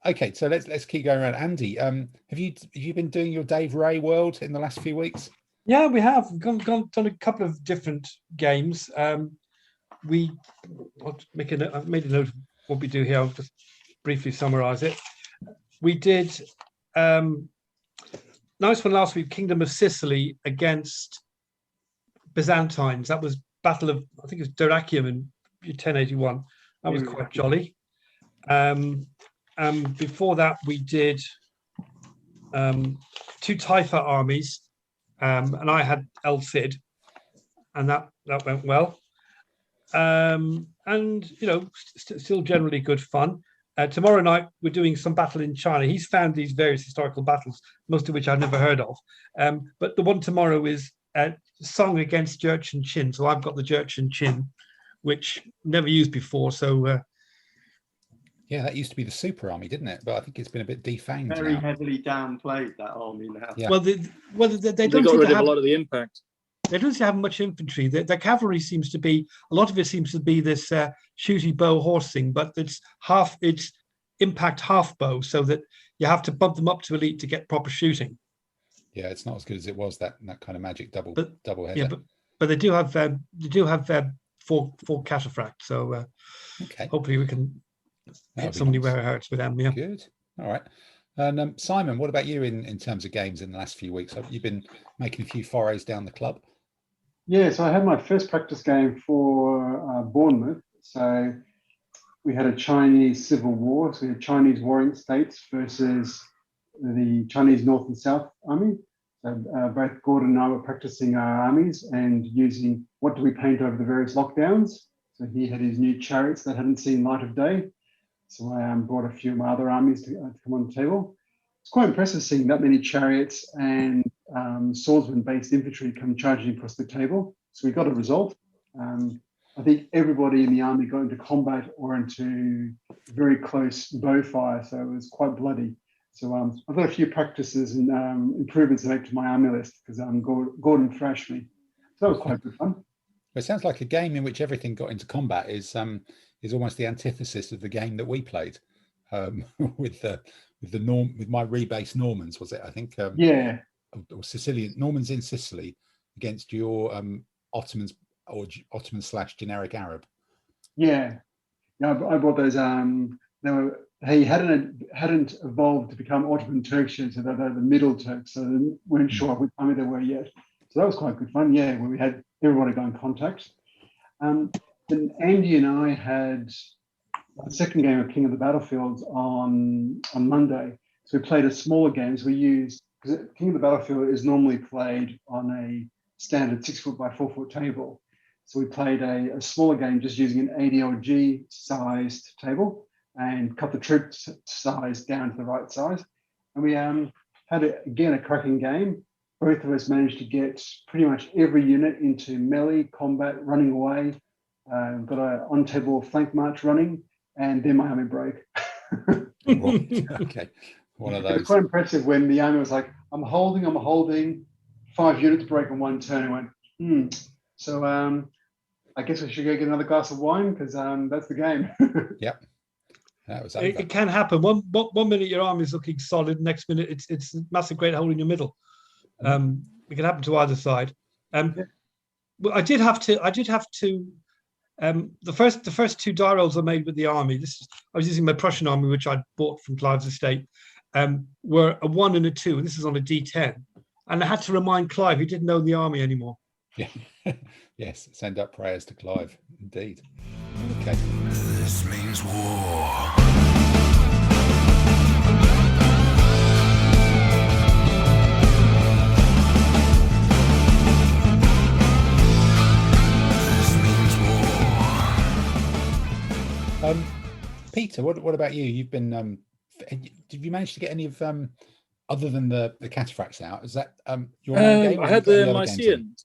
Okay, so let's keep going around. Andy, have you been doing your Dave Ray world in the last few weeks? Yeah, we have done a couple of different games. I've made a note of what we do here. I'll just briefly summarise it. We did nice one last week, Kingdom of Sicily against Byzantines. That was Battle of, I think it was Dyrrhachium in 1081. That was quite jolly. Before that, we did 2 Taifa armies, and I had El Cid, and that went well. Still generally good fun. Tomorrow night, we're doing some battle in China. He's found these various historical battles, most of which I've never heard of. But the one tomorrow is Song against Jurchen Qin. So I've got the Jurchen Qin, which never used before. So yeah, that used to be the super army, didn't it? But I think it's been a bit defanged. Very now. heavily downplayed, that army now. Yeah. Well, they don't got seem rid to of have a lot of the impact. They don't seem to have much infantry. The cavalry seems to be, a lot of it seems to be this shooty bow horse thing, but it's impact half bow, so that you have to bump them up to elite to get proper shooting. Yeah, it's not as good as it was, that kind of magic double header. Yeah, but they do have 4 cataphract, so okay. Hopefully we can hit somebody where it hurts with them. Yeah. Good. All right. And Simon, what about you in terms of games in the last few weeks? Have you been making a few forays down the club? Yeah, so I had my first practice game for Bournemouth. So we had a Chinese civil war. So we had Chinese warring states versus the Chinese North and South Army. So both Gordon and I were practicing our armies and using what do we paint over the various lockdowns. So he had his new chariots that hadn't seen light of day. So I brought a few of my other armies to come on the table. It's quite impressive seeing that many chariots and swordsman-based infantry come charging across the table. So we got a result. I think everybody in the army got into combat or into very close bow fire, so it was quite bloody. So I've got a few practices and improvements to make to my army list because Gordon thrashed me. So that was quite good fun. It sounds like a game in which everything got into combat is almost the antithesis of the game that we played with my rebased Normans, was it? I think yeah, or Sicilian Normans in Sicily against your Ottomans or Ottoman/generic Arab. Yeah, I brought those. He hadn't evolved to become Ottoman Turks yet, so they're the Middle Turks, so they weren't sure which army they were yet. So that was quite good fun. Yeah, where we had everybody go in contact. Then Andy and I had the second game of King of the Battlefields on Monday. So we played a smaller game. So we used, because King of the Battlefield is normally played on a standard 6 foot by 4 foot table. So we played a smaller game just using an ADLG sized table and cut the troop size down to the right size. And we had, a cracking game. Both of us managed to get pretty much every unit into melee combat, running away. Got a on-table flank march running, and then my army broke. Okay, one of those. It was quite impressive when the army was like, I'm holding, 5 units break in one turn. I went, So I guess we should go get another glass of wine because that's the game. Yep. That was it can happen. One minute your army is looking solid, next minute it's a massive great hole in your middle. It can happen to either side. Well, I did have to. The first 2 die rolls I made with the army. I was using my Prussian army, which I'd bought from Clive's estate. Were a 1 and a 2, and this is on a D10. And I had to remind Clive he didn't own the army anymore. Yeah. Yes. Send up prayers to Clive. Indeed. Okay. This means war. This means war. Peter, what about you? You've been did you manage to get any of other than the cataphracts out? Is that your main game? I had the Mycenaeans.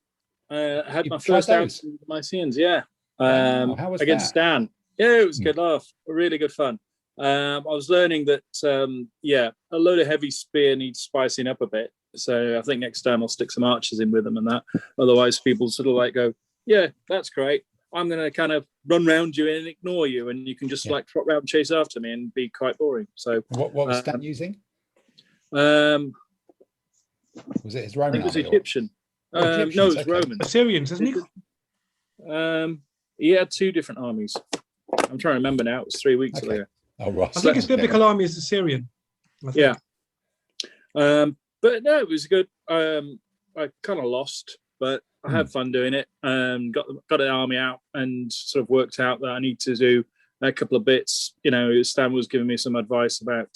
I had my first out with the Mycenaeans, yeah. Wow, how was against that? Dan. Yeah, it was a good laugh. Really good fun. I was learning that a load of heavy spear needs spicing up a bit. So I think next time I'll stick some archers in with them and that. Otherwise, people sort of like go, yeah, that's great. I'm going to kind of run round you and ignore you, and you can just like trot round and chase after me and be quite boring. So what was Stan using? Was it his Roman? I think it was Egyptian. No, it was Roman. Assyrians, isn't it? He had 2 different armies. I'm trying to remember now. It was 3 weeks ago. Oh, right. I think his biblical army is Assyrian. Yeah. But no, it was good. I kind of lost, but I had fun doing it. Got an army out and sort of worked out that I need to do a couple of bits. You know, Stan was giving me some advice about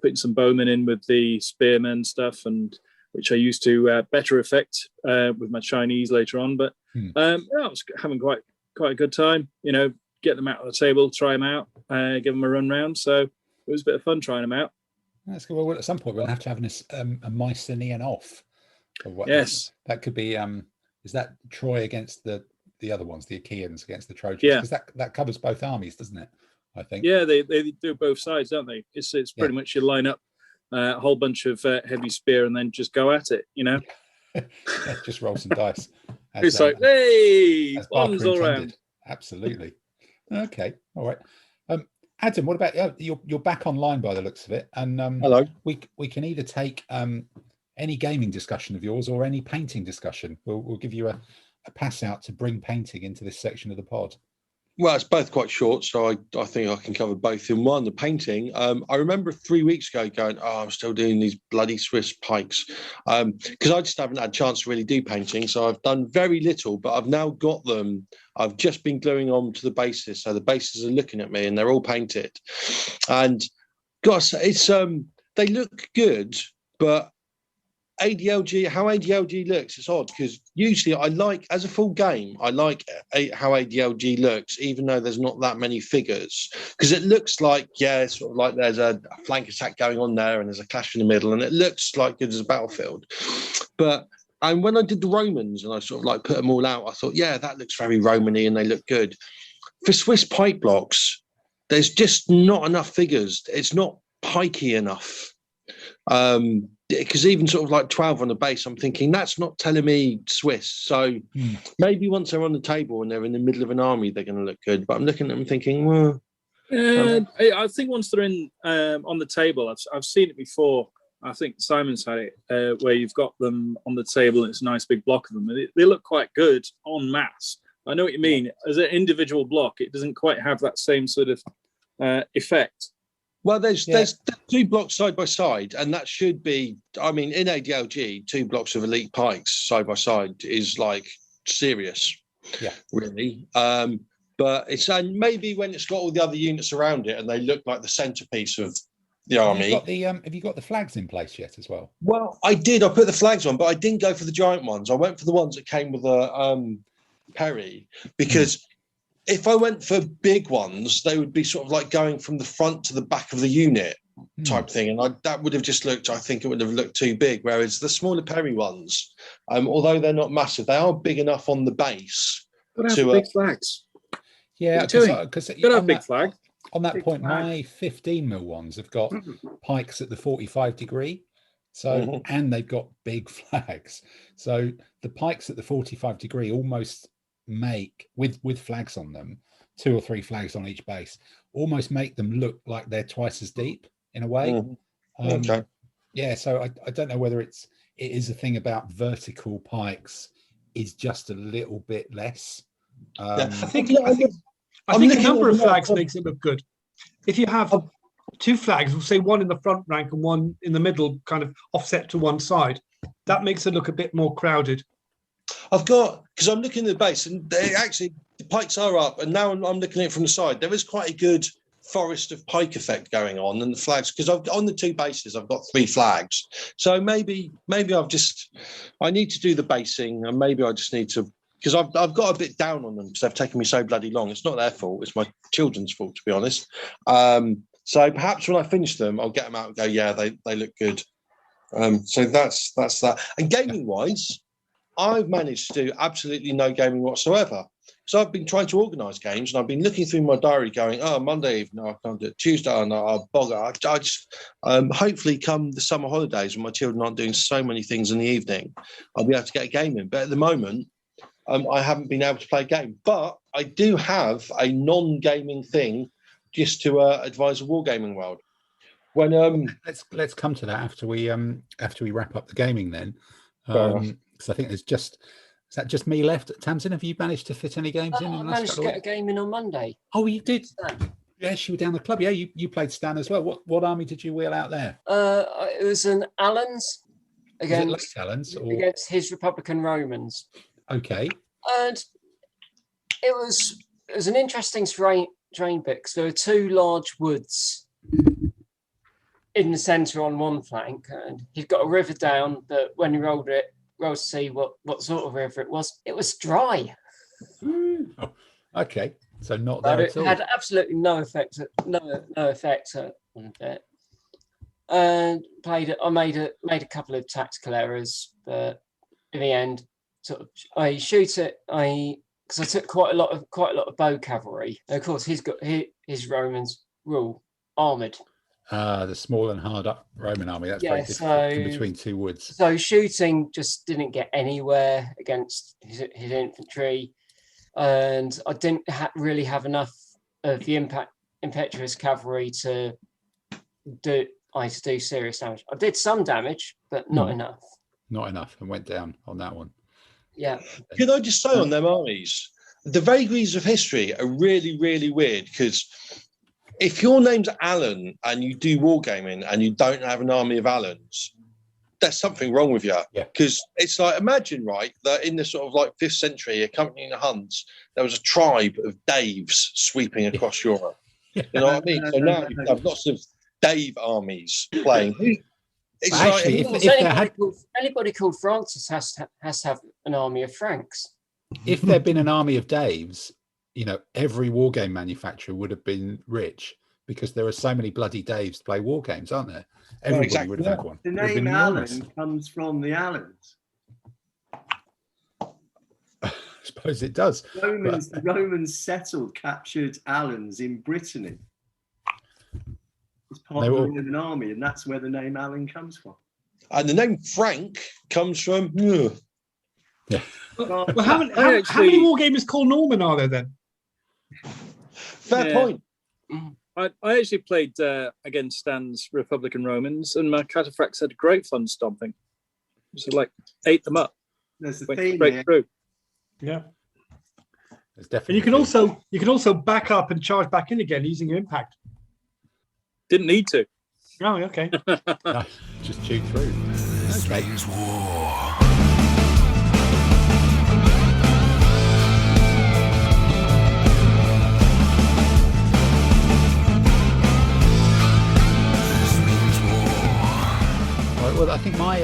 putting some bowmen in with the spearmen stuff, and which I used to better effect with my Chinese later on. But I was having quite a good time. You know, get them out on the table, try them out, give them a run round. So it was a bit of fun trying them out. That's good. Well, at some point we'll have to have a Mycenaean off. Yes, that could be. Is that Troy against the other ones, the Achaeans against the Trojans? Yeah, because that covers both armies, doesn't it? I think. Yeah, they do both sides, don't they? It's pretty much you line up a whole bunch of heavy spear and then just go at it. You know, just roll some dice. It's like, hey, bombs all around. Absolutely. Okay. All right. Adam, what about you're back online by the looks of it, and hello. We can either take any gaming discussion of yours or any painting discussion. We'll give you a pass out to bring painting into this section of the pod. Well, it's both quite short, so I think I can cover both in one. The painting, I remember 3 weeks ago going, I'm still doing these bloody Swiss pikes, because I just haven't had a chance to really do painting. So I've done very little, but I've now got them. I've just been gluing on to the bases, so the bases are looking at me and they're all painted. And gosh, it's they look good, but ADLG, how ADLG looks, it's odd because usually I like, as a full game, I like how ADLG looks, even though there's not that many figures, because it looks like, sort of like there's a flank attack going on there and there's a clash in the middle and it looks like good as a battlefield. And when I did the Romans and I sort of like put them all out, I thought, that looks very Roman-y and they look good. For Swiss pike blocks, there's just not enough figures. It's not pikey enough. Because even sort of like 12 on the base, I'm thinking that's not telling me Swiss. So maybe once they're on the table and they're in the middle of an army, they're going to look good. But I'm looking at them thinking, well, I think once they're in on the table, I've seen it before. I think Simon's had it where you've got them on the table and it's a nice big block of them. And they look quite good en masse. I know what you mean. As an individual block, it doesn't quite have that same sort of effect. Well, there's 2 blocks side by side, and that should be, I mean, in ADLG, 2 blocks of elite pikes side by side is like serious, really. But it's maybe when it's got all the other units around it and they look like the centerpiece of the army. Have you got the flags in place yet as well? Well, I did. I put the flags on, but I didn't go for the giant ones. I went for the ones that came with a Perry, because if I went for big ones, they would be sort of like going from the front to the back of the unit type thing. And that would have just looked, I think it would have looked too big. Whereas the smaller Perry ones, although they're not massive, they are big enough on the base. To have big flags. Yeah, because a big flag. On that point, my 15mm ones have got pikes at the 45 degree. So, and they've got big flags. So the pikes at the 45 degree almost make, with flags on them, 2 or 3 flags on each base, almost make them look like they're twice as deep in a way. So I don't know whether it is a thing about vertical pikes is just a little bit less. I think the number of flags makes it look good. If you have 2 flags, we'll say one in the front rank and one in the middle, kind of offset to one side, that makes it look a bit more crowded. Because I'm looking at the base and the pikes are up, and now I'm looking at it from the side. There is quite a good forest of pike effect going on, and the flags, because on the 2 bases I've got 3 flags. So maybe I need to do the basing, and maybe I just need to because I've got a bit down on them because they've taken me so bloody long. It's not their fault. It's my children's fault, to be honest. So perhaps when I finish them, I'll get them out and go, yeah, they look good. So that's that. And gaming-wise, I've managed to do absolutely no gaming whatsoever. So I've been trying to organise games, and I've been looking through my diary going, oh, Monday evening, no, I can't do it. Tuesday, oh, no, I'll bogger. I just, hopefully come the summer holidays when my children aren't doing so many things in the evening, I'll be able to get a game in. But at the moment, I haven't been able to play a game. But I do have a non-gaming thing just to advise the wargaming world. When let's come to that after we wrap up the gaming then, because I think there's just. Is that just me left? Tamsin, have you managed to fit any games in? I managed to get a game in on Monday. Oh, you did? Yes, you were down the club. Yeah, you played Stan as well. What army did you wheel out there? It was an Allen's against his Republican Romans. Okay. And it was an interesting terrain bit because there were two large woods in the centre on one flank, and he'd got a river down that when he rolled to see what sort of river it was dry. Oh, okay, so not there at all. It had absolutely no effect on it. And played it. I made a couple of tactical errors, but in the end, I shoot it. Because I took quite a lot of bow cavalry. And of course, his Romans were all armoured. The small and hard up Roman army. That's very difficult in between two woods. So shooting just didn't get anywhere against his infantry, and I didn't really have enough of the impetuous cavalry to do serious damage. I did some damage, but not enough. Not enough, and went down on that one. Yeah. Can I just say on them armies, the vagaries of history are really, really weird because. If your name's Alan and you do wargaming and you don't have an army of Allans, there's something wrong with you. Because it's like, imagine, right, that in the sort of like 5th century, accompanying the Huns, there was a tribe of Daves sweeping across Europe. You know what I mean? So now you have lots of Dave armies playing. It's actually, like, anybody called Francis has to have an army of Franks. If there'd been an army of Daves, every wargame manufacturer would have been rich because there are so many bloody Daves to play war games, aren't there? Everybody would have had one. The name Allen comes from the Allens. I suppose it does. The Romans captured Allens in Brittany. It's part of the Roman army, and that's where the name Allen comes from. And the name Frank comes from... Yeah. Well, how many war gamers called Norman are there then? Fair point. I actually played against Stan's Republican Romans, and my cataphracts had great fun stomping. So ate them up. There's the theme straight through. Yeah. There's definitely. And you can also back up and charge back in again using your impact. Didn't need to. Oh, okay. No, just chew through. This means war. Well, I think my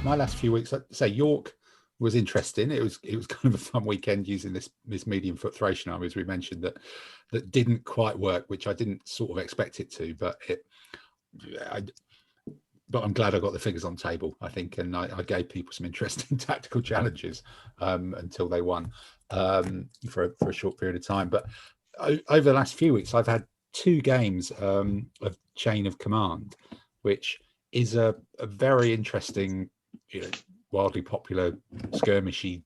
last few weeks, say York was interesting. It was kind of a fun weekend using this medium foot Thracian army, as we mentioned, that didn't quite work, which I didn't sort of expect it to, but I'm glad I got the figures on table, I think, and I gave people some interesting tactical challenges until they won for a short period of time. But over the last few weeks, I've had 2 games of Chain of Command, which is a very interesting, wildly popular skirmishy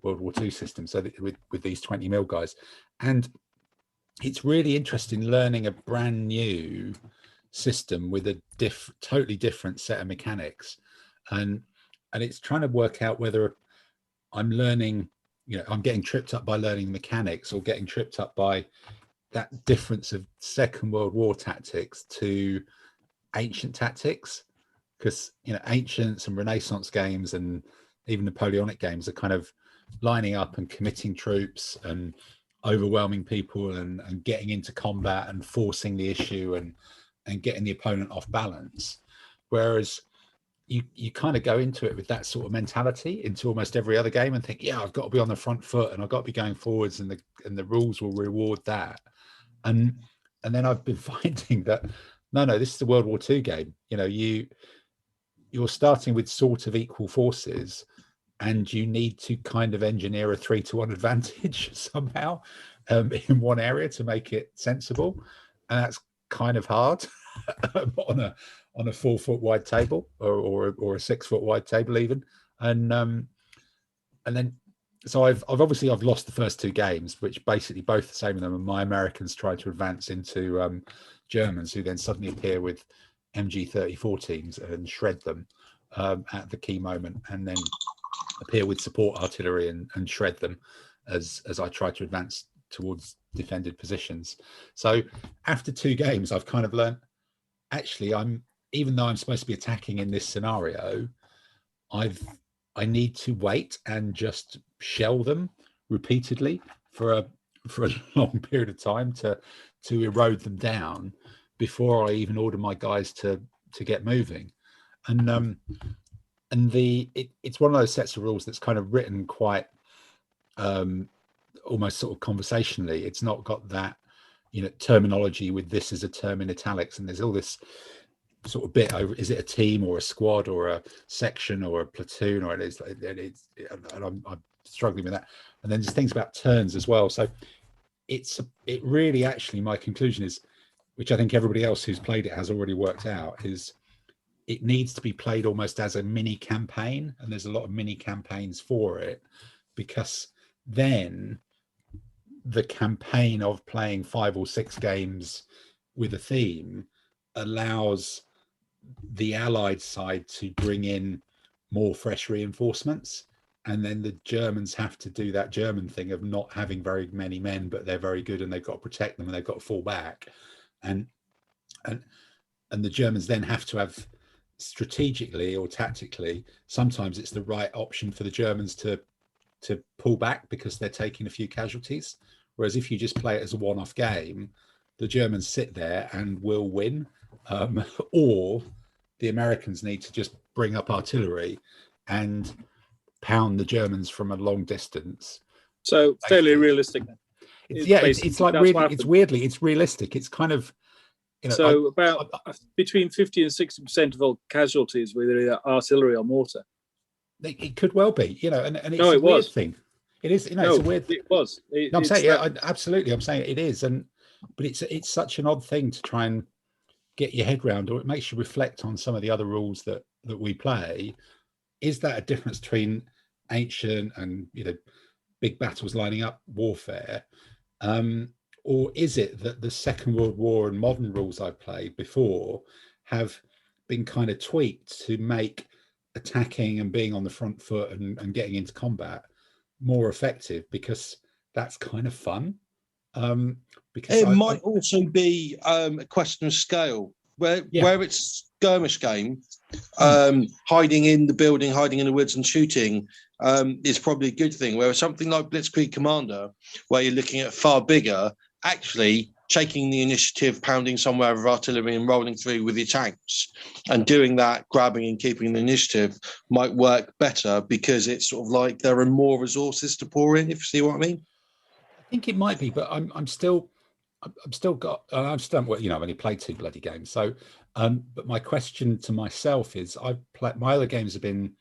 World War II system. So that with these 20 mil guys, and it's really interesting learning a brand new system with a totally different set of mechanics, and it's trying to work out whether I'm learning, I'm getting tripped up by learning mechanics or getting tripped up by that difference of Second World War tactics to ancient tactics, because ancients and Renaissance games and even Napoleonic games are kind of lining up and committing troops and overwhelming people and getting into combat and forcing the issue and getting the opponent off balance, whereas you kind of go into it with that sort of mentality into almost every other game and think, yeah, I've got to be on the front foot and I've got to be going forwards, and the rules will reward that. And then I've been finding that no, this is the World War II game. You know, you're starting with sort of equal forces, and you need to kind of engineer a 3-to-1 advantage somehow in one area to make it sensible, and that's kind of hard on a 4-foot wide table or a 6-foot wide table even. And then so I've lost the first 2 games, which basically both the same of them, and my Americans tried to advance into Germans, who then suddenly appear with MG-34 teams and shred them at the key moment, and then appear with support artillery and shred them as I try to advance towards defended positions. So after 2 games, I've kind of learned, actually, even though I'm supposed to be attacking in this scenario, I need to wait and just shell them repeatedly for a long period of time to erode them down before I even order my guys to get moving. And it's one of those sets of rules that's kind of written quite almost sort of conversationally. It's not got that, you know, terminology with this as a term in italics, and there's all this sort of bit over, is it a team or a squad or a section or a platoon, or and I'm struggling with that. And then there's things about turns as well. So it really, actually, my conclusion is, which I think everybody else who's played it has already worked out, is it needs to be played almost as a mini campaign, and there's a lot of mini campaigns for it, because then the campaign of playing 5 or 6 games with a theme allows the Allied side to bring in more fresh reinforcements, and then the Germans have to do that German thing of not having very many men, but they're very good and they've got to protect them and they've got to fall back, and the Germans then have to have, strategically or tactically, sometimes it's the right option for the Germans to pull back because they're taking a few casualties, whereas if you just play it as a one-off game, the Germans sit there and will win, or the Americans need to just bring up artillery and pound the Germans from a long distance. So fairly realistic then. It's like really, it's realistic. It's kind of, you know, so about between 50 and 60% of all casualties were either artillery or mortar. It could well be, you know, and it's no, a it weird was. thing. It is, you know, it's a weird. It was. No, I'm saying, yeah, absolutely. I'm saying it is, but it's such an odd thing to try and get your head around, or it makes you reflect on some of the other rules that we play. Is that a difference between ancient and, you know, big battles lining up warfare, or is it that the Second World War and modern rules I've played before have been kind of tweaked to make attacking and being on the front foot and getting into combat more effective, because that's kind of fun? Because it might also be a question of scale, where it's skirmish game, hiding in the building, hiding in the woods and shooting is probably a good thing, whereas something like Blitzkrieg Commander, where you're looking at far bigger, actually taking the initiative, pounding somewhere with artillery and rolling through with your tanks, and doing that, grabbing and keeping the initiative, might work better, because it's sort of like there are more resources to pour in, if you see what I mean. I think it might be, but I've still you know, I've only played 2 bloody games. So, but my question to myself is, my other games have been,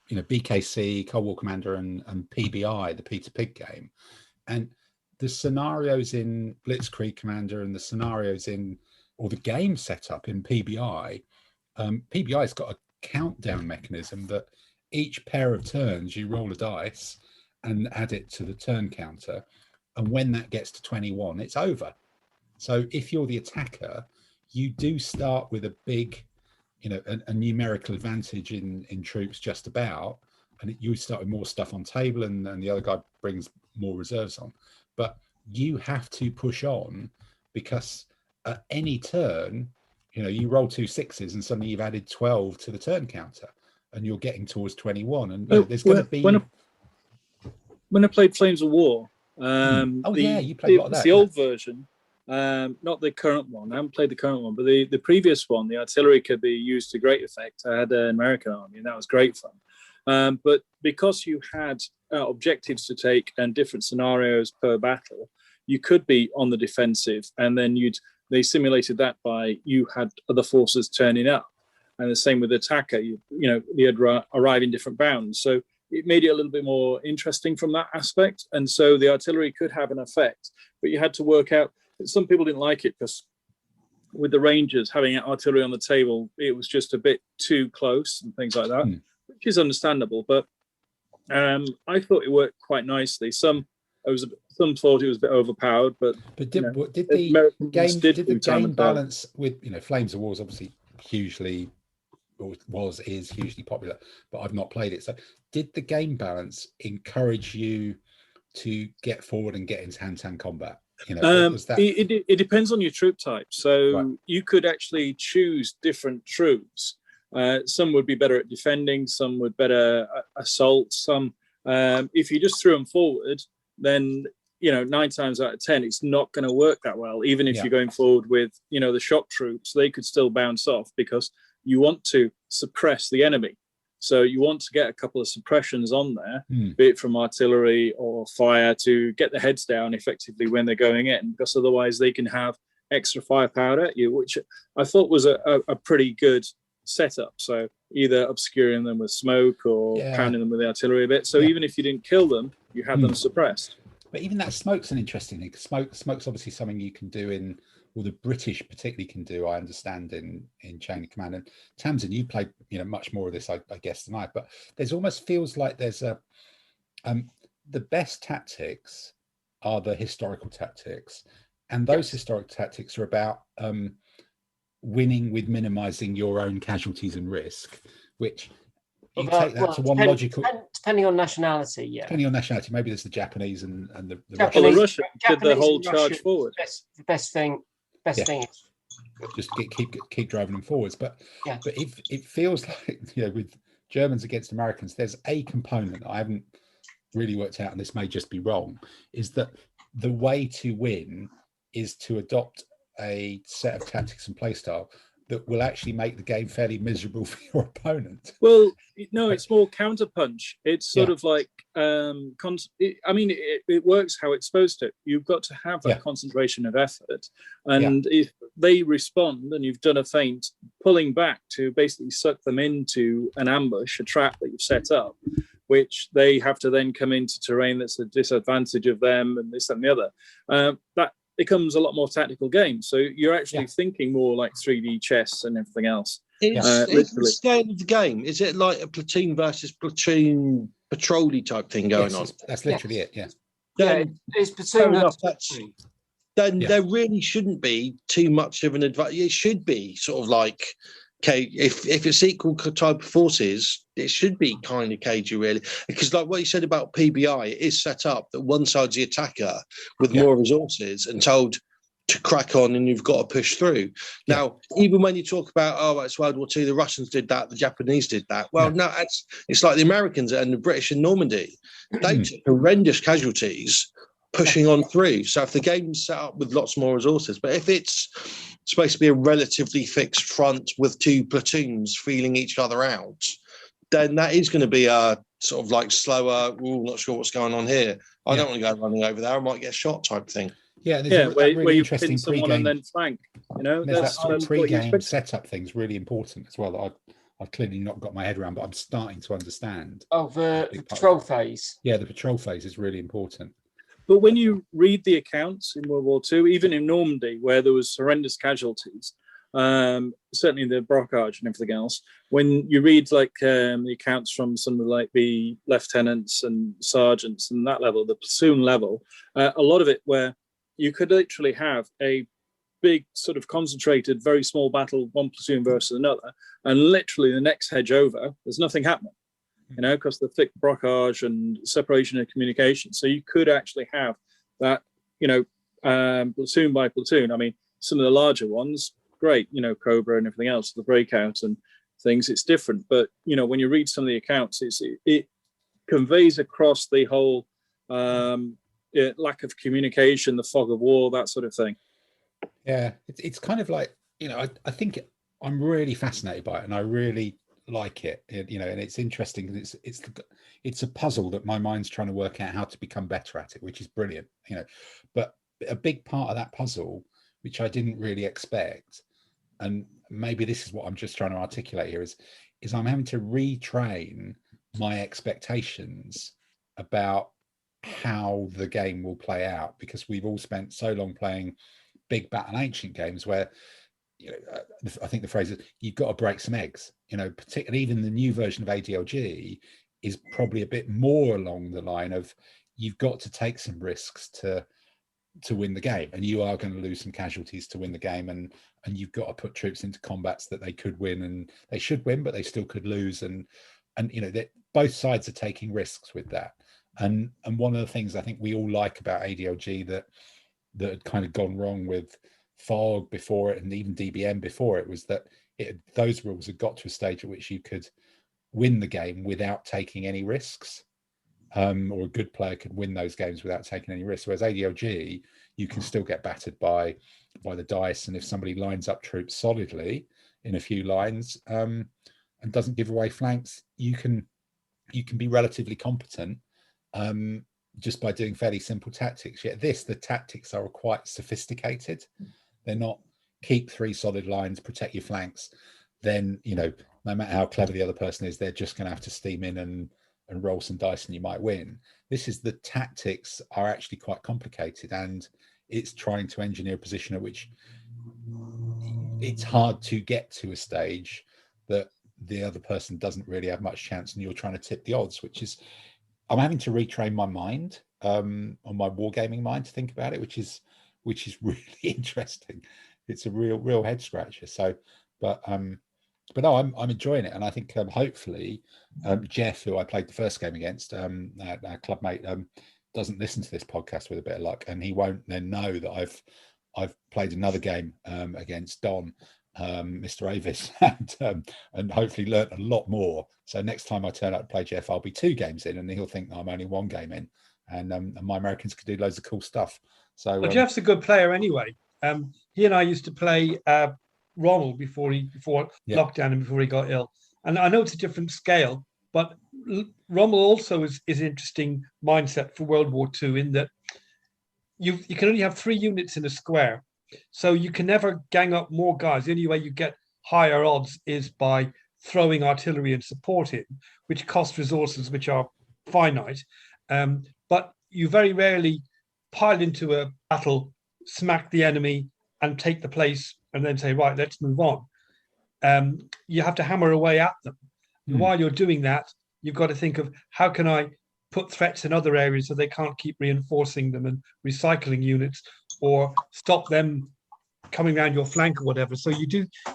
you know, BKC, Cold War Commander, and PBI, the Peter Pig game, and the scenarios in Blitzkrieg Commander and the scenarios or the game setup in PBI, PBI's got a countdown mechanism that each pair of turns you roll a dice and add it to the turn counter, and when that gets to 21, it's over. So if you're the attacker, you do start with a big, you know, a numerical advantage in troops just about, and you start with more stuff on table, and the other guy brings more reserves on. But you have to push on, because at any turn, you know, you roll 2 6s and suddenly you've added 12 to the turn counter, and you're getting towards 21. And you know, there's going to be. When I played Flames of War, you played a lot of that. The old version, not the current one. I haven't played the current one, but the previous one, the artillery could be used to great effect. I had an American army, and that was great fun. But because you had objectives to take and different scenarios per battle, you could be on the defensive, and then they simulated that by you had other forces turning up, and the same with the attacker. You'd arrive in different bounds, so it made it a little bit more interesting from that aspect. And so the artillery could have an effect, but you had to work out. Some people didn't like it because with the Rangers having artillery on the table, it was just a bit too close and things like that, which is understandable. But I thought it worked quite nicely. Some thought it was a bit overpowered, but did the game balance with Flames of War is obviously hugely, or is hugely popular, but I've not played it. So did the game balance encourage you to get forward and get into hand-to-hand combat? It depends on your troop type. So you could actually choose different troops. Some would be better at defending, some would better assault, some if you just threw them forward, then 9 times out of 10 it's not going to work that well. Even if you're going forward with the shock troops, they could still bounce off because you want to suppress the enemy. So you want to get a couple of suppressions on there, be it from artillery or fire, to get the heads down effectively when they're going in, because otherwise they can have extra firepower at you, which I thought was a pretty good setup. So either obscuring them with smoke or pounding them with the artillery a bit. So even if you didn't kill them, you had them suppressed. But even that smoke's an interesting thing. Smoke's obviously something you can do or the British particularly can do, I understand, in Chain of Command. And Tamsin, you played much more of this, I guess, than I. But there's almost feels like there's the best tactics are the historical tactics, and those historic tactics are about winning with minimizing your own casualties and risk, which you take that to one logical. Depending on nationality, Depending on nationality, maybe there's the Japanese and the Japanese, Russians did the whole charge forward. The best thing. Just keep driving them forwards. But it feels like with Germans against Americans, there's a component I haven't really worked out, and this may just be wrong, is that the way to win is to adopt a set of tactics and playstyle that will actually make the game fairly miserable for your opponent. Well, no, it's more counterpunch. It's sort of like, it works how it's supposed to. You've got to have that concentration of effort. And if they respond and you've done a feint, pulling back to basically suck them into an ambush, a trap that you've set up, which they have to then come into terrain that's a disadvantage of them and this and the other. That becomes a lot more tactical game. So you're actually thinking more like 3D chess and everything else. It's the scale of the game. Is it like a platoon versus platoon patrol-y type thing going on? That's literally it, it's platoon. Then there really shouldn't be too much of an advantage. It should be sort of like, okay, if it's equal type of forces, it should be kind of cagey, really. Because like what you said about PBI, it is set up that one side's the attacker with more resources and told to crack on and you've got to push through. Now, even when you talk about, it's World War II, the Russians did that, the Japanese did that. Well, no, it's like the Americans and the British in Normandy. They took horrendous casualties pushing on through. So if the game's set up with lots more resources, but if it's supposed to be a relatively fixed front with two platoons feeling each other out, then that is going to be a sort of like slower, not sure what's going on here. I don't want to go running over there. I might get shot type thing. Yeah, there's where really you interesting pin someone and then flank. That's pre-game setup thing's really important as well. That I've clearly not got my head around, but I'm starting to understand. Oh, the patrol phase. Yeah, the patrol phase is really important. But when you read the accounts in World War II, even in Normandy, where there was horrendous casualties, certainly the Brocage and everything else, when you read like the accounts from some of like the lieutenants and sergeants and that level, the platoon level, a lot of it where you could literally have a big sort of concentrated, very small battle, one platoon versus another, and literally the next hedge over, there's nothing happening. Because the thick brocage and separation of communication. So you could actually have that, platoon by platoon. I mean, some of the larger ones, great, Cobra and everything else, the breakout and things, it's different. But, when you read some of the accounts, it conveys across the whole lack of communication, the fog of war, that sort of thing. Yeah, it's kind of like, I think I'm really fascinated by it, and I really like it. And it's interesting because it's a puzzle that my mind's trying to work out how to become better at it, which is brilliant. But a big part of that puzzle, which I didn't really expect, and maybe this is what I'm just trying to articulate here, is I'm having to retrain my expectations about how the game will play out, because we've all spent so long playing big bat and ancient games where I think the phrase is you've got to break some eggs. Particularly even the new version of ADLG is probably a bit more along the line of you've got to take some risks to win the game, and you are going to lose some casualties to win the game, and you've got to put troops into combats that they could win and they should win, but they still could lose, and that both sides are taking risks with that. And one of the things I think we all like about ADLG that had kind of gone wrong with Fog before it, and even DBM before it, was that those rules had got to a stage at which you could win the game without taking any risks, or a good player could win those games without taking any risks. Whereas ADLG, you can still get battered by the dice, and if somebody lines up troops solidly in a few lines and doesn't give away flanks, you can be relatively competent just by doing fairly simple tactics. Yet the tactics are quite sophisticated. They're not keep 3 solid lines, protect your flanks, then no matter how clever the other person is, they're just going to have to steam in and roll some dice and you might win. This is, the tactics are actually quite complicated, and it's trying to engineer a position at which it's hard to get to a stage that the other person doesn't really have much chance, and you're trying to tip the odds, which is, I'm having to retrain my mind, on my wargaming mind, to think about it, which is really interesting. It's a real head scratcher. So, but no, I'm enjoying it, and I think hopefully Jeff, who I played the first game against, our clubmate, doesn't listen to this podcast with a bit of luck, and he won't then know that I've played another game against Don, Mr. Avis, and hopefully learnt a lot more. So next time I turn up to play Jeff, I'll be 2 games in, and he'll think I'm only 1 game in, and my Americans could do loads of cool stuff. So well, Jeff's a good player anyway. He and I used to play Rommel before lockdown and before he got ill. And I know it's a different scale, but Rommel also is interesting mindset for World War II, in that you can only have 3 units in a square. So you can never gang up more guys. The only way you get higher odds is by throwing artillery and support in, which costs resources which are finite. But you very rarely pile into a battle, smack the enemy and take the place and then say, right, let's move on. You have to hammer away at them. And while you're doing that, you've got to think of, how can I put threats in other areas so they can't keep reinforcing them and recycling units, or stop them coming around your flank or whatever. So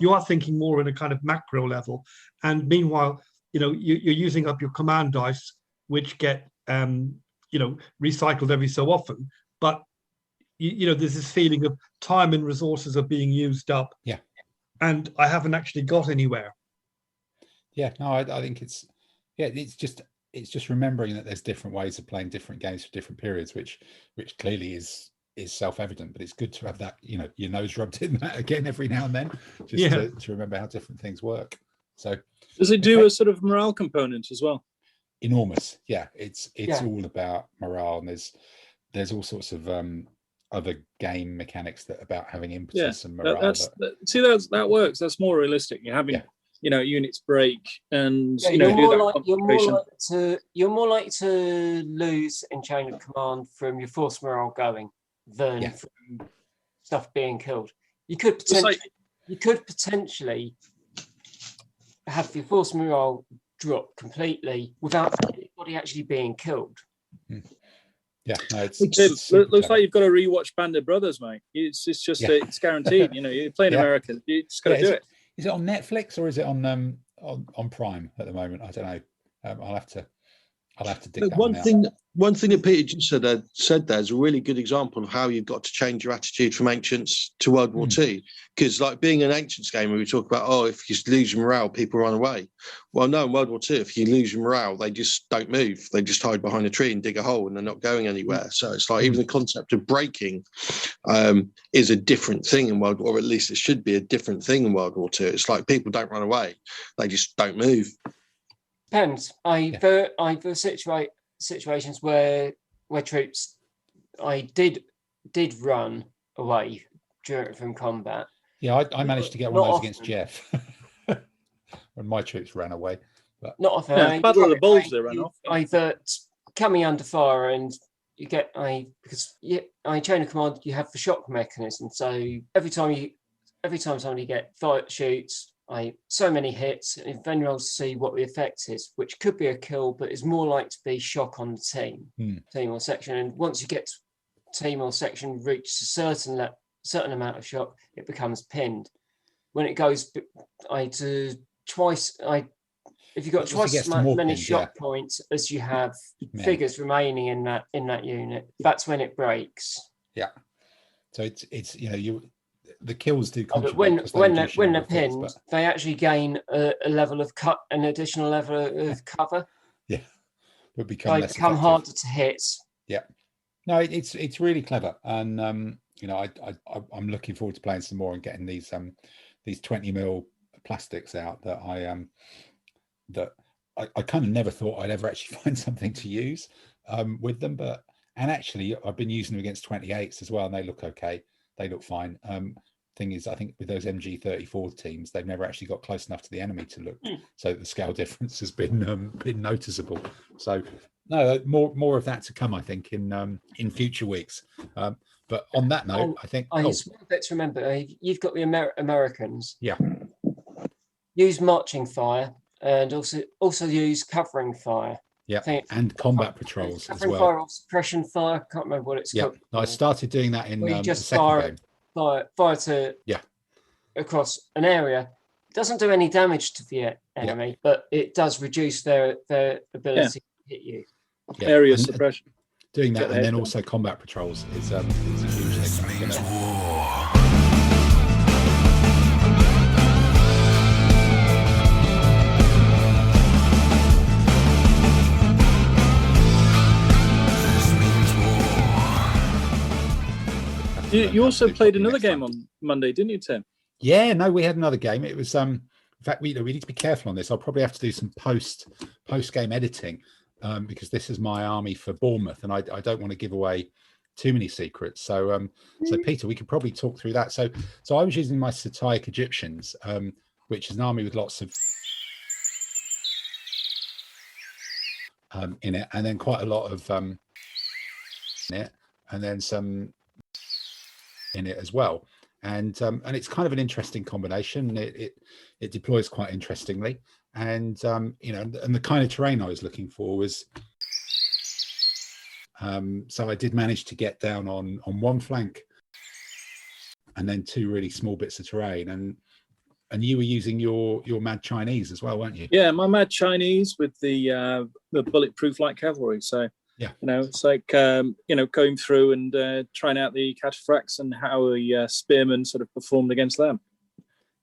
you are thinking more in a kind of macro level. And meanwhile, you're using up your command dice, which get recycled every so often. But there's this feeling of time and resources are being used up. Yeah. And I haven't actually got anywhere. Yeah, no, I think it's just remembering that there's different ways of playing different games for different periods, which clearly is self-evident, but it's good to have that, your nose rubbed in that again every now and then, just to remember how different things work. So does it do a sort of morale component as well? Enormous. Yeah, it's all about morale, and there's all sorts of other game mechanics that about having impetus and morale. That works. That's more realistic. You're having units break, and you're more likely to lose in chain of command from your force morale going than from stuff being killed. You could potentially have your force morale drop completely without anybody actually being killed. Yeah, no, it looks like you've got to rewatch Band of Brothers, mate. It's just it's guaranteed. You're playing American. You just got to do it. Is it on Netflix or is it on Prime at the moment? I don't know. I'll have I'll have to dig that one out. thing. One thing that Peter just said there is a really good example of how you've got to change your attitude from Ancients to World War II. Because, like, being an Ancients gamer, we talk about, if you lose your morale, people run away. Well, no, in World War II, if you lose your morale, they just don't move. They just hide behind a tree and dig a hole, and they're not going anywhere. So it's like even the concept of breaking is a different thing in World War, or at least it should be a different thing in World War II. It's like people don't run away; they just don't move. Depends. I've situations where troops did run away from combat. Yeah, I managed to get one of those against Jeff when my troops ran away. But not often. Yeah, Battle of the Bulge, they ran off. Coming under fire, and you get because chain of command, you have the shock mechanism. So every time somebody shoots, so many hits, and then you'll see what the effect is, which could be a kill, but is more like to be shock on the team or section. And once you get team or section reach a certain amount of shock, it becomes pinned. When it goes if you've got twice as many shock points as you have figures remaining in that unit, that's when it breaks. Yeah. So it's the kills do contribute. When they're pinned, they actually gain an additional level of cover. Yeah, they become harder to hit. Yeah, no, it's really clever, and I'm looking forward to playing some more and getting these 20mm plastics out that I kind of never thought I'd ever actually find something to use with them, and actually I've been using them against 28s as well, and they look okay. They look fine. Thing is, I think with those MG34 teams, they've never actually got close enough to the enemy to look. So the scale difference has been noticeable. So no, more of that to come, I think, in future weeks. But on that note, I think small bit to remember. You've got the Americans. Yeah. Use marching fire and also use covering fire. Yeah, and combat patrols as well. Fire or suppression fire. I can't remember what it's called. No, I started doing that in you just the second game. Fire to across an area. It doesn't do any damage to the enemy, but it does reduce their ability to hit you. Yeah. Area suppression. Doing that, and then also combat patrols is a huge thing. You also played another game on Monday, didn't you, Tim? Yeah, no, we had another game. It was in fact we need to be careful on this. I'll probably have to do some post game editing because this is my army for Bournemouth, and I don't want to give away too many secrets. So so Peter, we could probably talk through that. So I was using my Sataic Egyptians, which is an army with lots of in it, and then quite a lot of in it, and then some in it as well, and it's kind of an interesting combination. It deploys quite interestingly, and and the kind of terrain I was looking for was so I did manage to get down on one flank and then two really small bits of terrain, and you were using your Mad Chinese as well, weren't you? Yeah, my Mad Chinese with the bulletproof light cavalry. So yeah, it's like going through and trying out the cataphracts and how the spearmen sort of performed against them.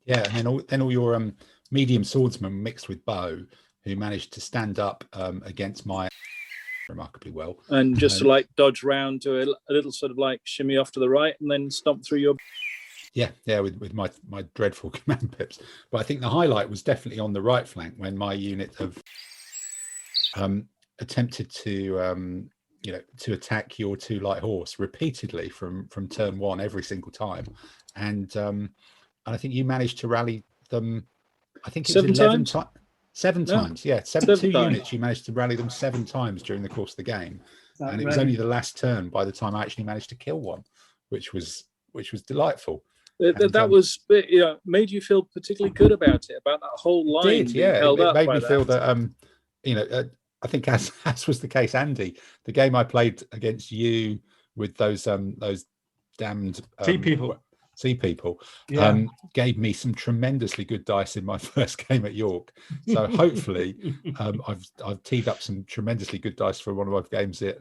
Yeah, and then all your medium swordsmen mixed with bow, who managed to stand up against my remarkably well, and just to like dodge round to a little sort of like shimmy off to the right, and then stomp through your. Yeah, with my dreadful command pips. But I think the highlight was definitely on the right flank when my unit of attempted to to attack your two light horse repeatedly from turn one every single time, and I think you managed to rally them. I think it was 11 times. 7 times, yeah, two units. You managed to rally them 7 times during the course of the game, and it was only the last turn by the time I actually managed to kill one, which was delightful. That was made you feel particularly good about it, about that whole line. It made me feel that I think as was the case, Andy, the game I played against you with those damned tea people. see people, Yeah. gave me some tremendously good dice in my first game at York. So hopefully I've teed up some tremendously good dice for one of my games at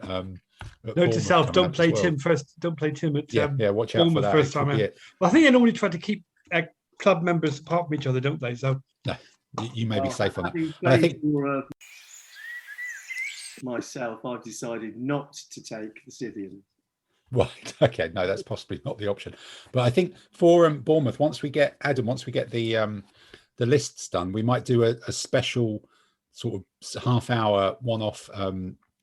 Note to self: don't play Tim first. Don't play Tim at watch out for that. First time. Well, I think they normally try to keep club members apart from each other, don't they? So no, you may be safe on that. And I think myself, I've decided not to take the Scythian. Right. Okay. No, that's possibly not the option. But I think for Bournemouth, once we get the lists done, we might do a special sort of half-hour one-off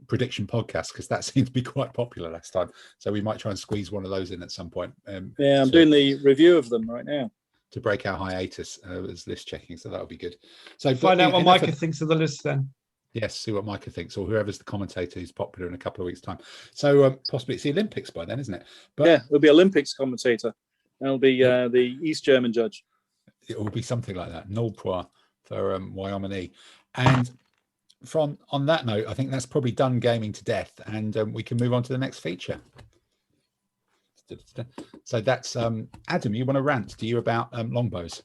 prediction podcast, because that seemed to be quite popular last time. So we might try and squeeze one of those in at some point. I'm doing the review of them right now to break our hiatus as list checking. So that'll be good. So find out what Micah thinks of the list then. Yes, see what Micah thinks, or whoever's the commentator who's popular in a couple of weeks' time. So possibly it's the Olympics by then, isn't it? But yeah, it'll be Olympics commentator. That'll be the East German judge. It will be something like that. Null point for Wyoming. And on that note, I think that's probably done gaming to death, and we can move on to the next feature. So that's Adam. You want to rant? Do you about longbows?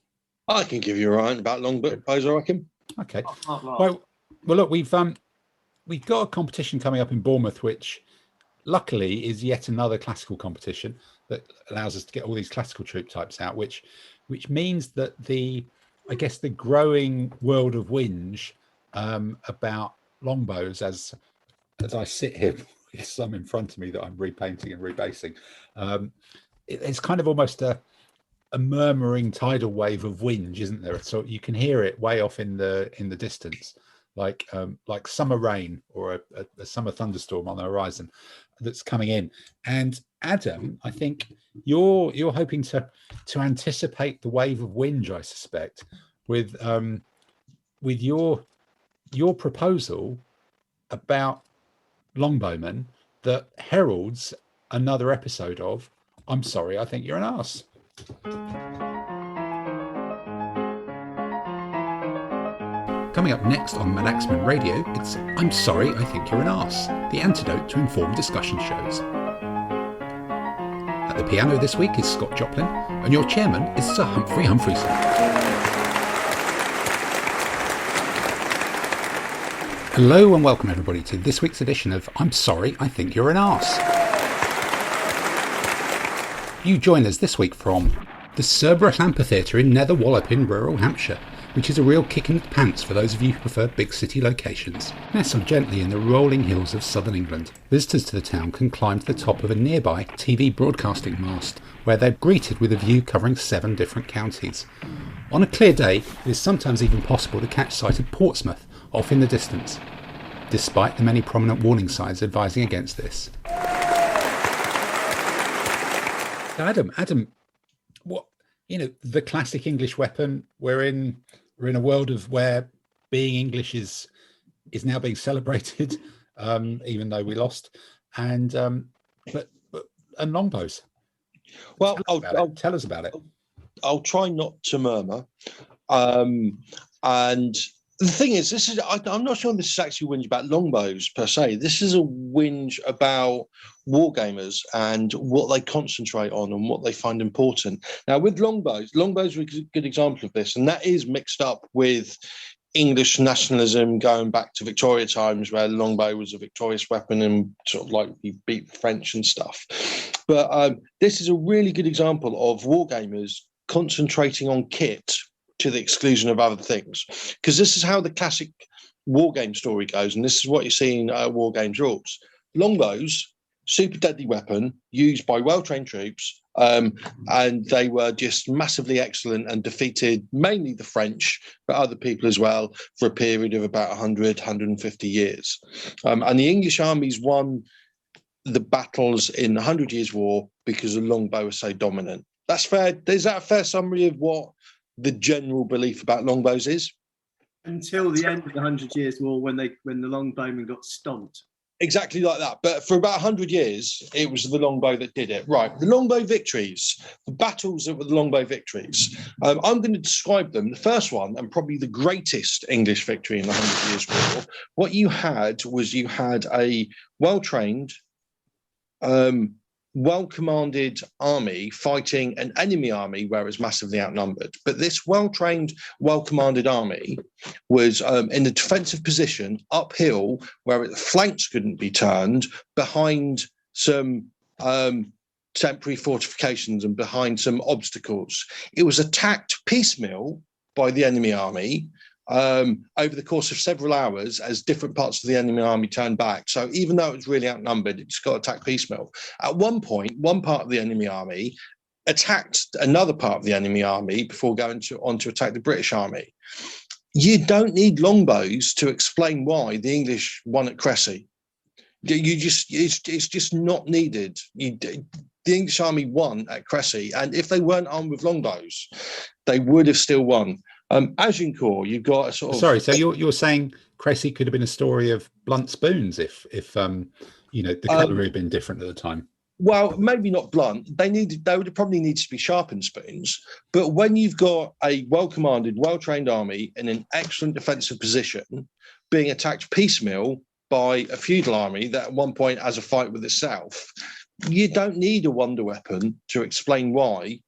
I can give you a rant about longbows, I reckon. Okay. Well, look, we've got a competition coming up in Bournemouth, which luckily is yet another classical competition that allows us to get all these classical troop types out, which means that the growing world of whinge about longbows, as I sit here with some in front of me that I'm repainting and rebasing, it's kind of almost a murmuring tidal wave of whinge, isn't there? So you can hear it way off in the distance, like summer rain or a summer thunderstorm on the horizon that's coming in. And Adam, I think you're hoping to anticipate the wave of whinge, I suspect, with your proposal about longbowmen that heralds another episode of I'm Sorry, I Think You're an Arse. Coming up next on Madaxeman Radio, it's I'm Sorry, I Think You're an Arse, the antidote to informed discussion shows. At the piano this week is Scott Joplin, and your chairman is Sir Humphrey Humphreyson. Hello and welcome everybody to this week's edition of I'm Sorry, I Think You're an Arse. You join us this week from the Cerberus Amphitheatre in Nether Wallop in rural Hampshire, which is a real kick in the pants for those of you who prefer big city locations. Nestled gently in the rolling hills of southern England, visitors to the town can climb to the top of a nearby TV broadcasting mast, where they're greeted with a view covering 7 different counties. On a clear day, it is sometimes even possible to catch sight of Portsmouth off in the distance, despite the many prominent warning signs advising against this. Adam, what, the classic English weapon, we're in a world of where being English is now being celebrated, even though we lost, and longbows. Well, tell us about it. I'll try not to murmur, and the thing is, I'm not sure this is actually a whinge about longbows per se. This is a whinge about wargamers and what they concentrate on and what they find important. Now, with longbows are a good example of this, and that is mixed up with English nationalism going back to Victoria times, where the longbow was a victorious weapon and sort of like we beat the French and stuff. But this is a really good example of wargamers concentrating on kit to the exclusion of other things, because this is how the classic wargame story goes, and this is what you see in wargames rules. Longbows, super deadly weapon used by well-trained troops, and they were just massively excellent and defeated mainly the French, but other people as well, for a period of about 150 years. And the English armies won the battles in the 100 Years' War because the longbow was so dominant. That's fair. Is that a fair summary of what the general belief about longbows is? Until the end of the 100 Years' War, when the longbowmen got stomped. Exactly like that. But for about 100 years, it was the longbow that did it. Right. The longbow victories, the battles that were the longbow victories. I'm going to describe them. The first one, and probably the greatest English victory in the 100 Years' War, what you had was a well-trained, well-commanded army fighting an enemy army where it's massively outnumbered. But this well-trained, well-commanded army was in a defensive position uphill where the flanks couldn't be turned, behind some temporary fortifications and behind some obstacles. It was attacked piecemeal by the enemy army over the course of several hours as different parts of the enemy army turned back. So even though it was really outnumbered, it just got attacked piecemeal. At one point, one part of the enemy army attacked another part of the enemy army before going on to attack the British army. You don't need longbows to explain why the English won at Cressy. It's just not needed. The English army won at Cressy, and if they weren't armed with longbows, they would have still won. Agincourt, you've got a sort of... Sorry, so you're saying Cressy could have been a story of blunt spoons if the cutlery had been different at the time? Well, maybe not blunt. They would probably need to be sharpened spoons. But when you've got a well-commanded, well-trained army in an excellent defensive position being attacked piecemeal by a feudal army that at one point has a fight with itself, you don't need a wonder weapon to explain why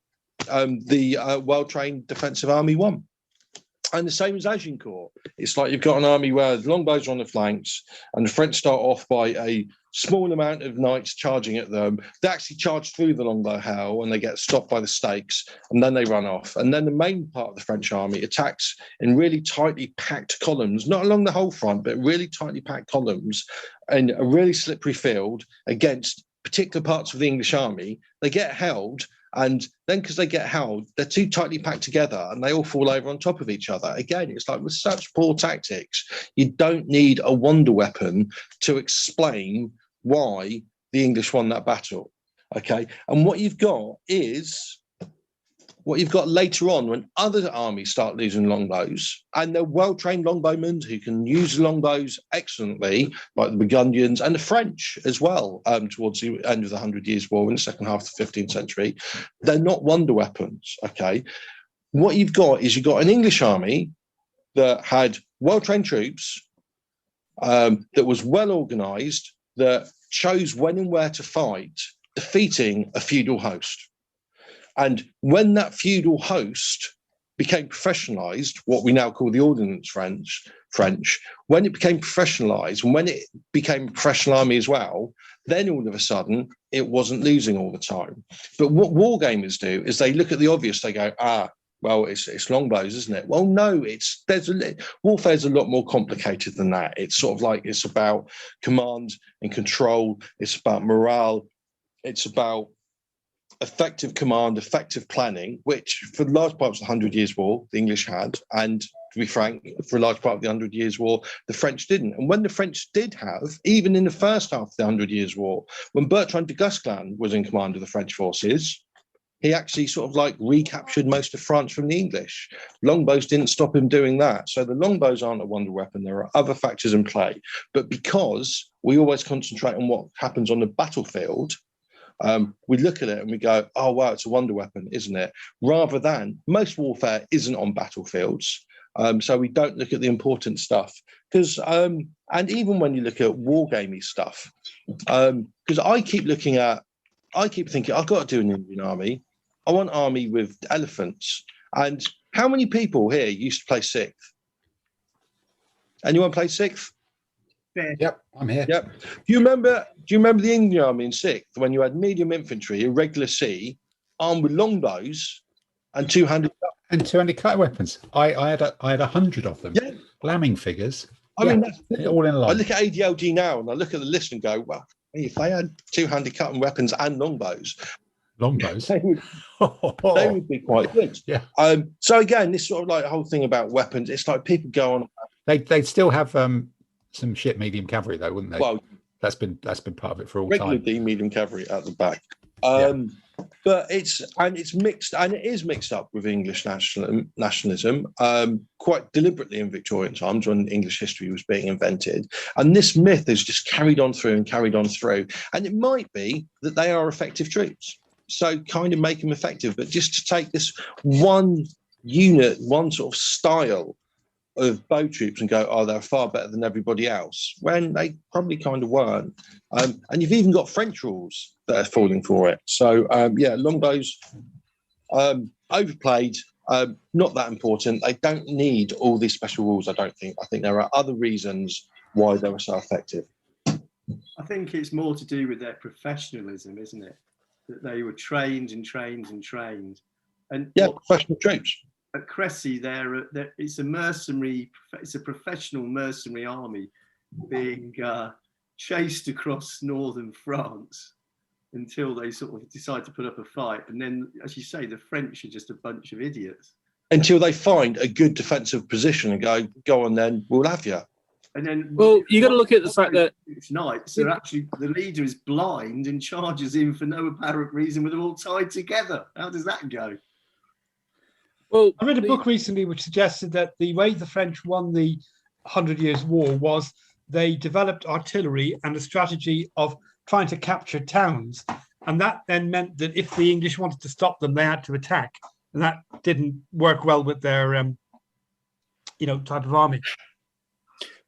the well-trained defensive army won. And the same as Agincourt. It's like you've got an army where the longbows are on the flanks and the French start off by a small amount of knights charging at them. They actually charge through the longbow hell and they get stopped by the stakes and then they run off. And then the main part of the French army attacks in really tightly packed columns, not along the whole front, but really tightly packed columns in a really slippery field against particular parts of the English army. They get held. And then because they get held, they're too tightly packed together and they all fall over on top of each other. Again, it's like with such poor tactics, you don't need a wonder weapon to explain why the English won that battle. Okay. And what you've got later on when other armies start losing longbows, and they're well-trained longbowmen who can use longbows excellently, like the Burgundians and the French as well, towards the end of the 100 Years' War in the second half of the 15th century. They're not wonder weapons, okay? What you've got an English army that had well-trained troops, that was well-organised, that chose when and where to fight, defeating a feudal host. And when that feudal host became professionalised, what we now call the Ordnance French, when it became professionalised, and when it became a professional army as well, then all of a sudden it wasn't losing all the time. But what wargamers do is they look at the obvious, they go, well, it's longbows, isn't it? Well, no, warfare's a lot more complicated than that. It's sort of like, it's about command and control, it's about morale, it's about effective command, effective planning, which for large parts of the 100 Years' War, the English had, and to be frank, for a large part of the 100 Years' War, the French didn't. And when the French did have, even in the first half of the 100 Years' War, when Bertrand de Gusclin was in command of the French forces, he actually sort of like recaptured most of France from the English. Longbows didn't stop him doing that. So the longbows aren't a wonder weapon. There are other factors in play. But because we always concentrate on what happens on the battlefield, we look at it and we go, oh, wow, it's a wonder weapon, isn't it? Rather than, most warfare isn't on battlefields. So we don't look at the important stuff. Because, and even when you look at wargaming stuff, because I keep thinking, I've got to do an Indian army. I want an army with elephants. And how many people here used to play sixth? Anyone play sixth? Yep, I'm here. Yep. Do you remember the Indian army in sixth when you had medium infantry, irregular C, armed with longbows and two-handed cutting weapons? I had 100 of them. Yeah. Lambing figures. I mean, that's all in a line. I look at ADLG now and I look at the list and go, well, if they had two-handed cutting weapons and longbows, they would be quite good. Yeah. So again, this sort of like whole thing about weapons, it's like people go on. They'd still have some shit medium cavalry though, wouldn't they? Well, that's been part of it for all regular time. D medium cavalry at the back. But it's mixed, and it is mixed up with English nationalism quite deliberately in Victorian times when English history was being invented. And this myth is just carried on through. And it might be that they are effective troops. So kind of make them effective. But just to take this one unit, one sort of style of bow troops and go, oh, they're far better than everybody else, when they probably kind of weren't. And you've even got French rules that are falling for it. So, longbows, overplayed, not that important. They don't need all these special rules, I don't think. I think there are other reasons why they were so effective. I think it's more to do with their professionalism, isn't it? That they were trained and trained and trained. And professional troops. At Cressy, it's a professional mercenary army being chased across northern France until they sort of decide to put up a fight. And then, as you say, the French are just a bunch of idiots. Until they find a good defensive position and go on then, we'll have you. And then, well, you got to look at the fact that knights are actually, the leader is blind and charges in for no apparent reason with them all tied together. How does that go? Well, I read a book recently which suggested that the way the French won the 100 Years' War was they developed artillery and a strategy of trying to capture towns. And that then meant that if the English wanted to stop them, they had to attack. And that didn't work well with their, type of army.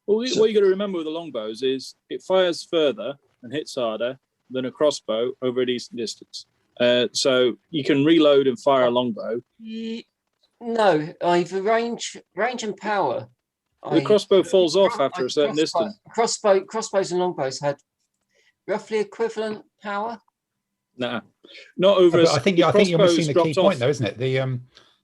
Well, what you got to remember with the longbows is it fires further and hits harder than a crossbow over a decent distance. So you can reload and fire a longbow. No, either range and power. The crossbow falls off after a certain distance. Crossbows and longbows had roughly equivalent power. Nah, not over. I think you're missing the key point, though, isn't it? The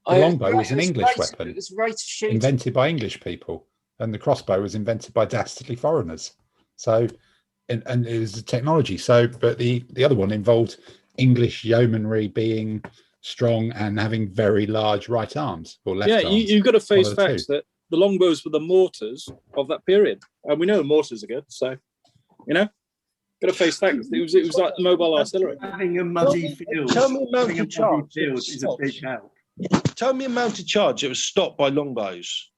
longbow was an English weapon. It was a rate of shooting. Invented by English people. And the crossbow was invented by dastardly foreigners. So, and it was a technology. So, but the other one involved English yeomanry being strong and having very large right arms or left arms. Yeah, you've got to face facts that the longbows were the mortars of that period. And we know mortars are good. So, got to face facts. It was like mobile artillery. Having a muddy field. Tell me a mounted charge. Is a big help. Tell me a mounted charge. It was stopped by longbows.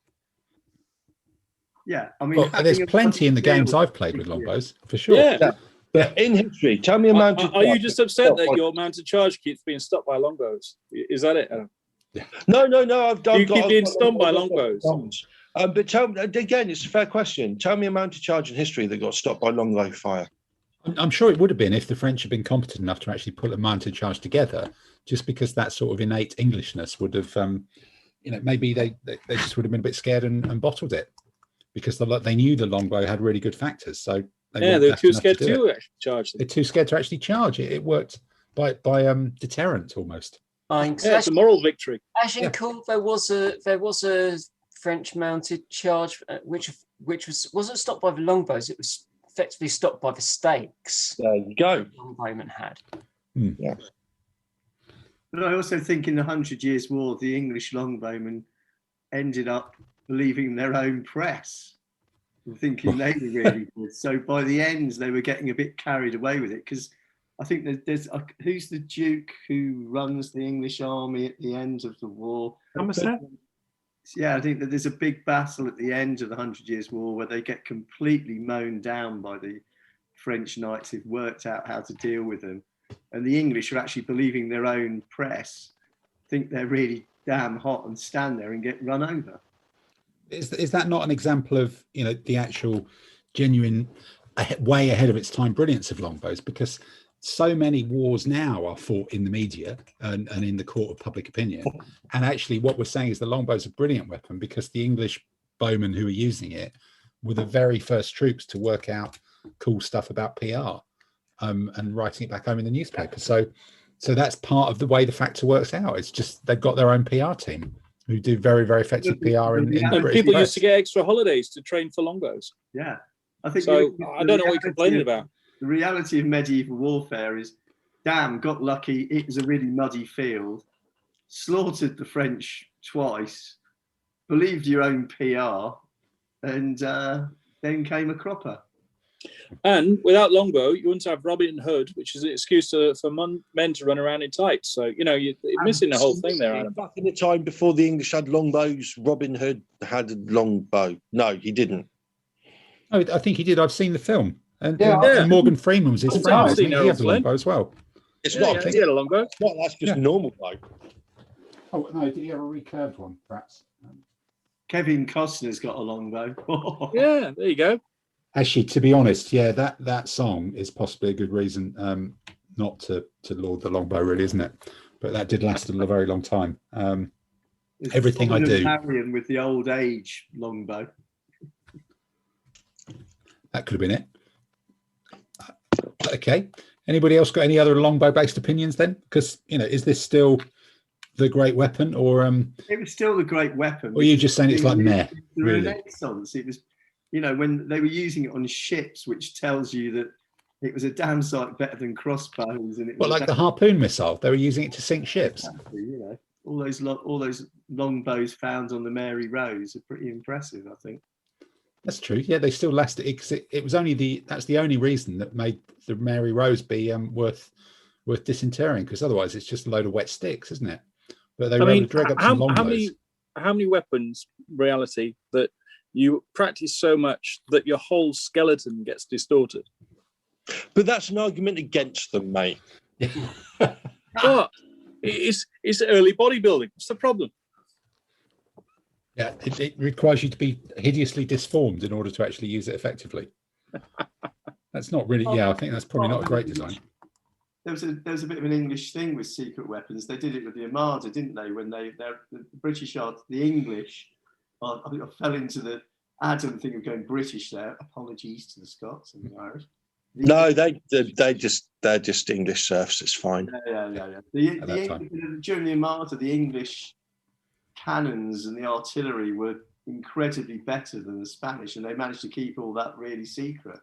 Yeah, I mean, there's plenty in the games I've played with longbows, for sure. Yeah. But in history, tell me a mounted charge. Are you just upset that your mounted charge keeps being stopped by longbows? Is that it? No. I've keep being stumped by longbows. But tell me, again, it's a fair question. Tell me a mounted charge in history that got stopped by longbow fire. I'm sure it would have been if the French had been competent enough to actually put a mounted charge together, just because that sort of innate Englishness would have, maybe they just would have been a bit scared and bottled it. Because they knew the longbow had really good factors, so they were too scared to actually charge them. They're too scared to actually charge it. It worked by deterrent almost. It's a moral victory. Cool. There was a French mounted charge, which wasn't stopped by the longbows. It was effectively stopped by the stakes. There you go. The longbowmen had. Yeah. But I also think in the 100 Years' War, the English longbowmen ended up believing their own press and thinking they were really good. So by the end, they were getting a bit carried away with it, because I think there's who's the Duke who runs the English army at the end of the war? Yeah, I think that there's a big battle at the end of the 100 Years' War where they get completely mown down by the French knights who've worked out how to deal with them. And the English are actually believing their own press, think they're really damn hot and stand there and get run over. Is that not an example of the actual genuine way ahead of its time brilliance of longbows? Because so many wars now are fought in the media and in the court of public opinion, and actually what we're saying is the longbow's a brilliant weapon because the English bowmen who are using it were the very first troops to work out cool stuff about PR and writing it back home in the newspaper. So that's part of the way the factor works out. It's just they've got their own PR team who do very, very effective PR. And people used to get extra holidays to train for longbows. Yeah. I think so. I don't know what you're complaining about. The reality of medieval warfare is, got lucky. It was a really muddy field. Slaughtered the French twice. Believed your own PR. And then came a cropper. And without longbow, you wouldn't have Robin Hood, which is an excuse for men to run around in tights. So, you're missing the whole thing there, Adam. Back in the time before the English had longbows, Robin Hood had a longbow. No, he didn't. Oh, I think he did. I've seen the film. And Morgan Freeman was his friend. He had a longbow as well. It's not. He had a longbow. Well, that's just a normal bow. Oh, no, did he have a recurved one, perhaps? Kevin Costner's got a longbow. Yeah, there you go. Actually, to be honest, yeah, that song is possibly a good reason not to lord the longbow, really, isn't it? But that did last a very long time. Everything I do. Marion with the old age longbow. That could have been it. Okay. Anybody else got any other longbow-based opinions then? Because, is this still the great weapon, or it was still the great weapon? Or are you just saying it's like meh? The really? Renaissance. It was, when they were using it on ships, which tells you that it was a damn sight better than crossbows. And it was like the harpoon missile, they were using it to sink ships. Exactly, all those longbows found on the Mary Rose are pretty impressive, I think. That's true. Yeah, they still lasted because it was that's the only reason that made the Mary Rose be worth disinterring, because otherwise it's just a load of wet sticks, isn't it? But they were able to drag up some longbows. How many weapons, reality, that you practice so much that your whole skeleton gets distorted? But that's an argument against them, mate. But it's early bodybuilding. What's the problem? Yeah, it requires you to be hideously disformed in order to actually use it effectively. That's not really. Yeah, I think that's probably not a great design. There was a bit of an English thing with secret weapons. They did it with the Armada, didn't they? When the British the English. I think I fell into the Adam thing of going British there. Apologies to the Scots and the Irish. No, they're just English serfs. It's fine. Yeah. During the Armada, the English cannons and the artillery were incredibly better than the Spanish, and they managed to keep all that really secret.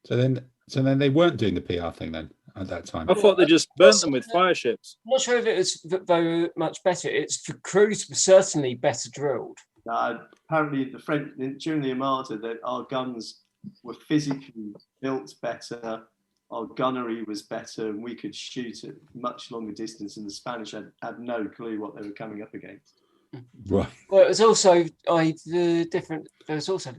So then they weren't doing the PR thing then at that time. I thought they just burnt them with fire ships. I'm not sure if it was very much better. It's the crews were certainly better drilled. Apparently, the French during the Armada, that our guns were physically built better. Our gunnery was better, and we could shoot at much longer distance. And the Spanish had no clue what they were coming up against. Right. Well, it was also There was also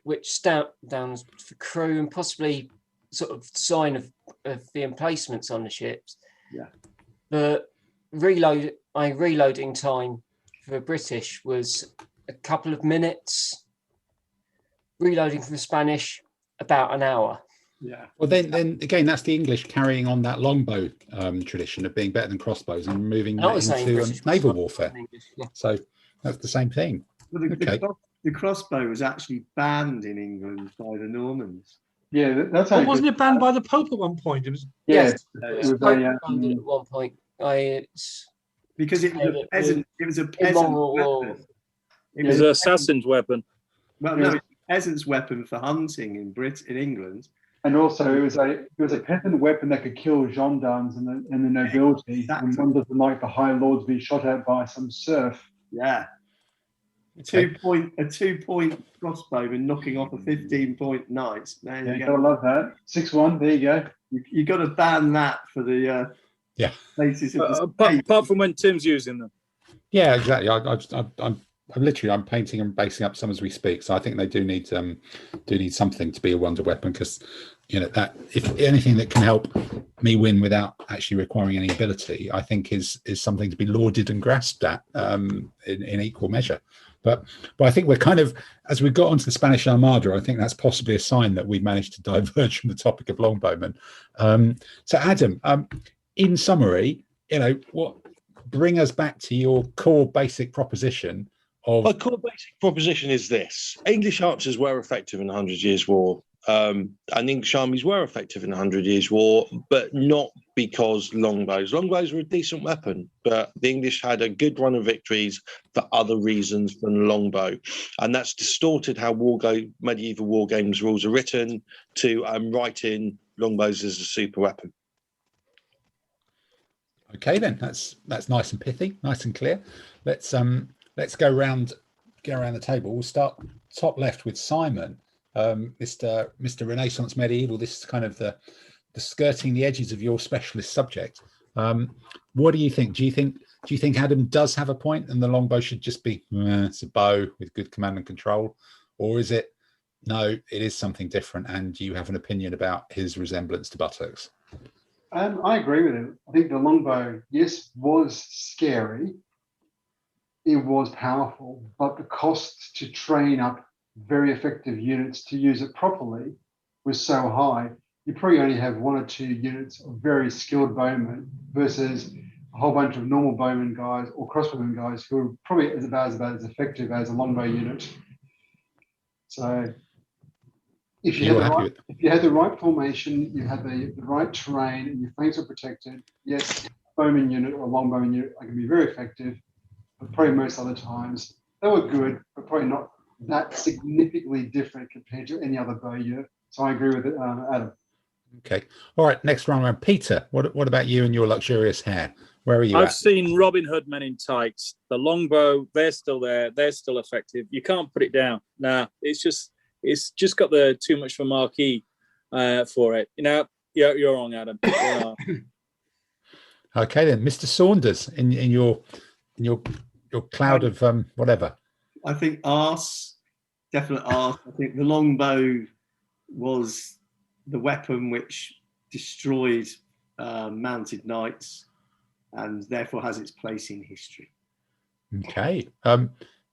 which down for crew and possibly sort of sign of the emplacements on the ships. Yeah. The reloading time for the British was a couple of minutes. Reloading for the Spanish, about an hour. Yeah. Well, then again, that's the English carrying on that longbow tradition of being better than crossbows and moving into naval warfare. Yeah. So that's the same thing. Well, the crossbow was actually banned in England by the Normans. Yeah, that's how. But wasn't it banned by the Pope at one point? It was. Yes, it was banned at one point. Because it was a peasant weapon. It was an assassin's weapon. Well, no, it was a peasant's weapon for hunting in England. And also, it was a peasant weapon that could kill gendarmes and the nobility. Exactly. And one doesn't like the high lords being shot at by some serf. Yeah. A 2-point crossbow and knocking off a 15-point knight. You gotta love that. 6-1. There you go. You got to ban that for the places of the apart from when Tim's using them. Yeah, exactly. I'm painting and basing up some as we speak. So I think they do need something to be a wonder weapon, because that if anything that can help me win without actually requiring any ability, I think is something to be lauded and grasped at in equal measure. But I think we're kind of, as we got onto the Spanish Armada, I think that's possibly a sign that we've managed to diverge from the topic of longbowmen. So Adam, in summary, bring us back to your core basic proposition. My core basic proposition is this: English archers were effective in the 100 Years' War, and English armies were effective in the 100 Years' War, but not because longbows were a decent weapon, but the English had a good run of victories for other reasons than longbow, and that's distorted how medieval war games rules are written to write in longbows as a super weapon. Okay, then that's nice and pithy, nice and clear. Let's go around the table. We'll start top left with Simon, Mr. Renaissance Medieval. This is kind of the skirting the edges of your specialist subject. What do you think? Do you think Adam does have a point, and the longbow should just be it's a bow with good command and control, or is it no? It is something different, and you have an opinion about his resemblance to buttocks? I agree with him. I think the longbow, yes, was scary. it was powerful, but the cost to train up very effective units to use it properly was so high. You probably only have 1 or 2 units of very skilled bowmen versus a whole bunch of normal bowman guys or crossbowman guys who are probably about as effective as a longbow unit. So if you had the right formation, you had the right terrain, and your flanks are protected, yes, a bowman unit or a longbowman unit are going to be very effective, but probably most other times they were good, but probably not that significantly different compared to any other bow unit. So I agree with it, Adam. Okay. All right. Next round around. Peter, what about you and your luxurious hair? Where are you I've at? seen Robin Hood men in tights. The longbow, they're still there. They're still effective. You can't put it down. Nah, it's just got the too much for marquee for it. You know, yeah, you're wrong, Adam. Okay then, Mr. Saunders, in your cloud of whatever. I think Arse, definite Arse. I think the longbow was the weapon which destroyed mounted knights and therefore has its place in history. Okay.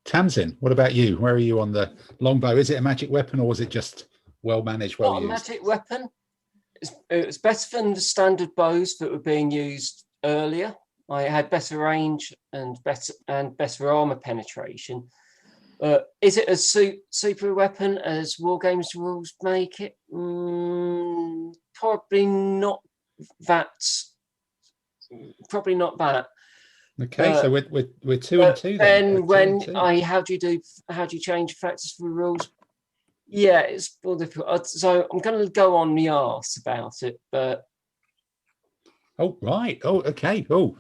Tamsin, what about you? Where are you on the longbow? Is it a magic weapon or was it just well managed, well used? Not a magic weapon. It's better than the standard bows that were being used earlier. I had better range and better armor penetration. Is it as super weapon as Wargames rules make it? Probably not that. Probably not that. Okay, so we're 2 and 2 then. How do you change factors for rules? Yeah, it's more difficult. So I'm going to go on the arse about it, but. Oh right. Oh okay. Oh,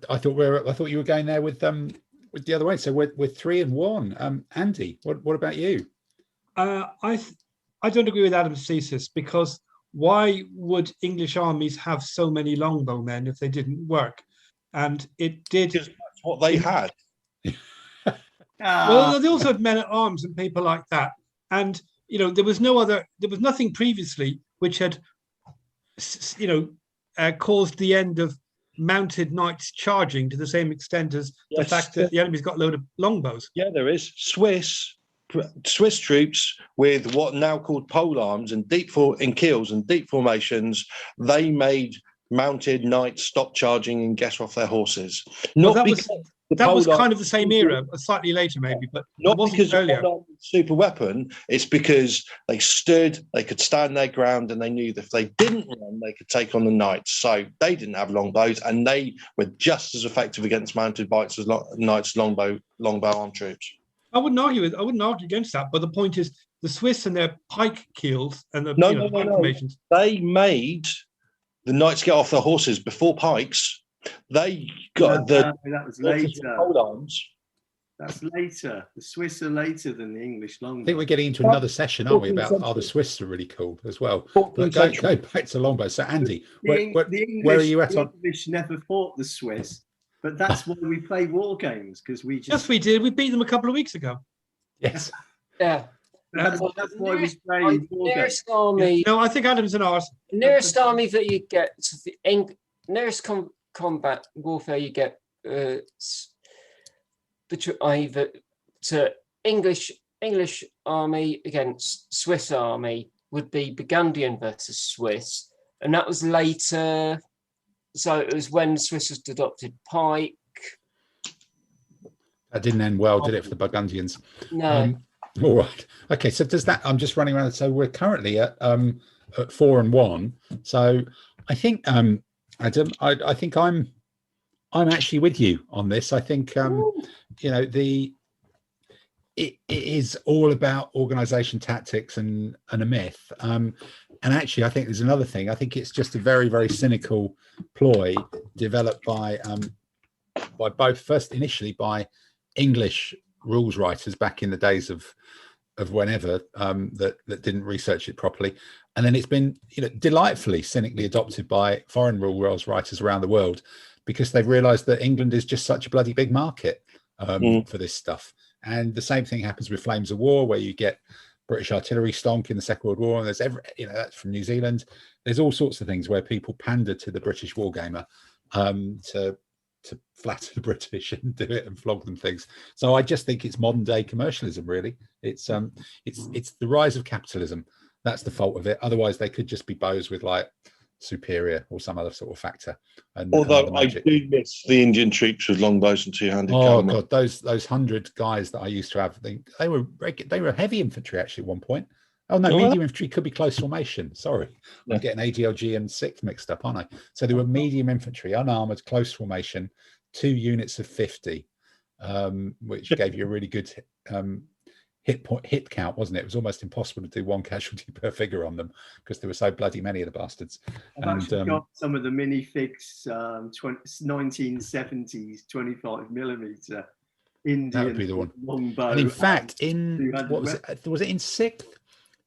I thought you were going there with the other way. So we're 3 and 1. Andy, what about you? I don't agree with Adam's thesis, because why would English armies have so many longbowmen if they didn't work? And it did. Because that's what they had. Well, they also had men at arms and people like that. And there was nothing previously which had caused the end of mounted knights charging to the same extent as the fact that the enemy's got a load of longbows. Yeah, there is. Swiss troops with what are now called pole arms and keels and deep formations, they made mounted knights stop charging and get off their horses. That was kind of the same era, slightly later maybe, but not because earlier. Super weapon. It's because they could stand their ground, and they knew that if they didn't run, they could take on the knights. So they didn't have longbows, and they were just as effective against mounted knights as knights longbow armed troops. I wouldn't argue against that, but the point is the Swiss and their pike keels and the pike formations. They made the knights get off their horses before pikes. They got that was later. Pole arms. That's later. The Swiss are later than the English longbow. I think we're getting into another session, aren't we, about the Swiss are really cool as well. But go back to longbow. So Andy, where are you at? The English never fought the Swiss, but that's why we play war games, because we just. Yes, we did. We beat them a couple of weeks ago. Yes. Yeah. That's why we play war games. Army. No, I think Adam's an arse. Nearest army that you get to the nearest combat warfare you get either to English army against Swiss army would be Burgundian versus Swiss, and that was later. So it was when the Swiss had adopted pike. That didn't end well, did it, for the Burgundians? No. All right. Okay. So does that? I'm just running around. So we're currently at 4 and 1. So I think Adam, I think I'm actually with you on this. I think it is all about organization tactics and a myth. And actually, I think there's another thing. I think it's just a very, very cynical ploy developed by both, first initially by English rules writers back in the days of whenever that didn't research it properly, and then it's been delightfully cynically adopted by foreign rules writers around the world, because they've realized that England is just such a bloody big market for this stuff. And the same thing happens with Flames of War, where you get British artillery stonk in the Second World War, and there's that's from New Zealand. There's all sorts of things where people pander to the British wargamer to to flatter the British and do it and flog them things. So I just think it's modern day commercialism, really. It's the rise of capitalism. That's the fault of it. Otherwise, they could just be bows with like superior or some other sort of factor. Although I do miss the Indian troops with longbows and two-handed cavalry. God, those 100 guys that I used to have, they were heavy infantry actually at one point. Oh no, medium infantry could be close formation. Sorry, I'm getting ADLG and 6th mixed up, aren't I? So they were medium infantry, unarmored, close formation, 2 units of 50, which gave you a really good hit count, wasn't it? It was almost impossible to do 1 casualty per figure on them because there were so bloody many of the bastards. I've actually got some of the minifigs, 1970s 25mm Indian. That would be the one. Longbow. And in fact, in what was it? Was it in 6th?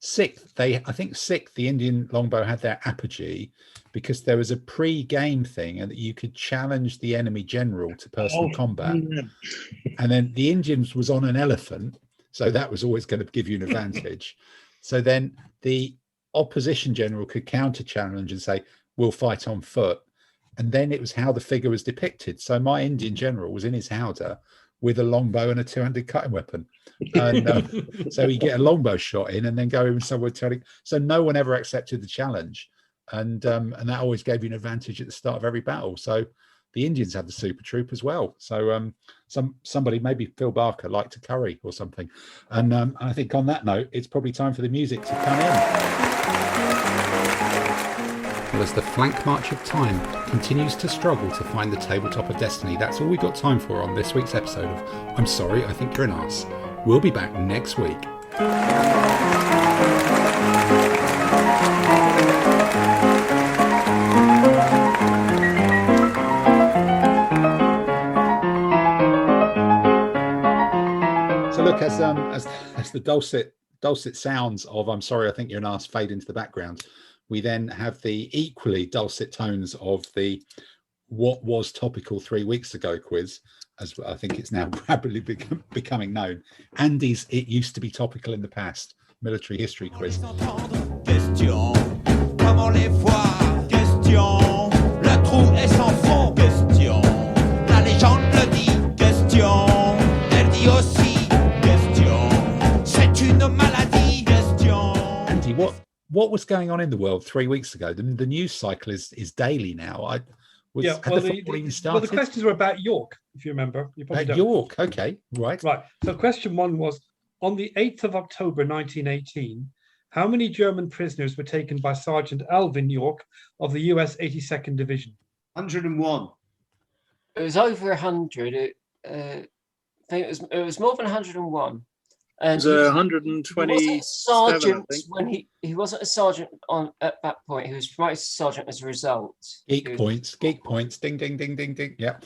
6th, I think 6th, the Indian longbow had their apogee because there was a pre-game thing and that you could challenge the enemy general to personal combat. And then the Indians was on an elephant, so that was always going to give you an advantage. So then the opposition general could counter challenge and say, we'll fight on foot. And then it was how the figure was depicted. So my Indian general was in his howdah with a longbow and a 2-handed cutting weapon. And so he'd get a longbow shot in and then go in somewhere turning. So no one ever accepted the challenge. And that always gave you an advantage at the start of every battle. So the Indians had the super troop as well. So somebody, maybe Phil Barker, liked to curry or something. And I think on that note, it's probably time for the music to come in. Well, as the flank march of time continues to struggle to find the tabletop of destiny, that's all we've got time for on this week's episode of I'm Sorry, I Think You're an Arse. We'll be back next week. So look, as the dulcet sounds of I'm Sorry, I Think You're an Arse fade into the background, we then have the equally dulcet tones of the what was topical 3 weeks ago quiz, as I think it's now rapidly becoming known. Andy's It Used to Be Topical in the Past military history quiz. Question, comment les voir? Question, le trou est sans fond. Question, la légende le dit. Question, elle dit aussi. Question, c'est une maladie. Question. Andy, what was going on in the world 3 weeks ago? The news cycle is daily now. The questions were about York, if you remember. You about York, okay, right. Right. So question 1 was, on the 8th of October 1918, how many German prisoners were taken by Sergeant Alvin York of the US 82nd Division? 101. It was over 100. I think it was more than 101. And it was 120. He wasn't a sergeant when he wasn't a sergeant at that point. He was promoted to sergeant as a result. Geek points, ding, ding, ding, ding, ding. Yeah.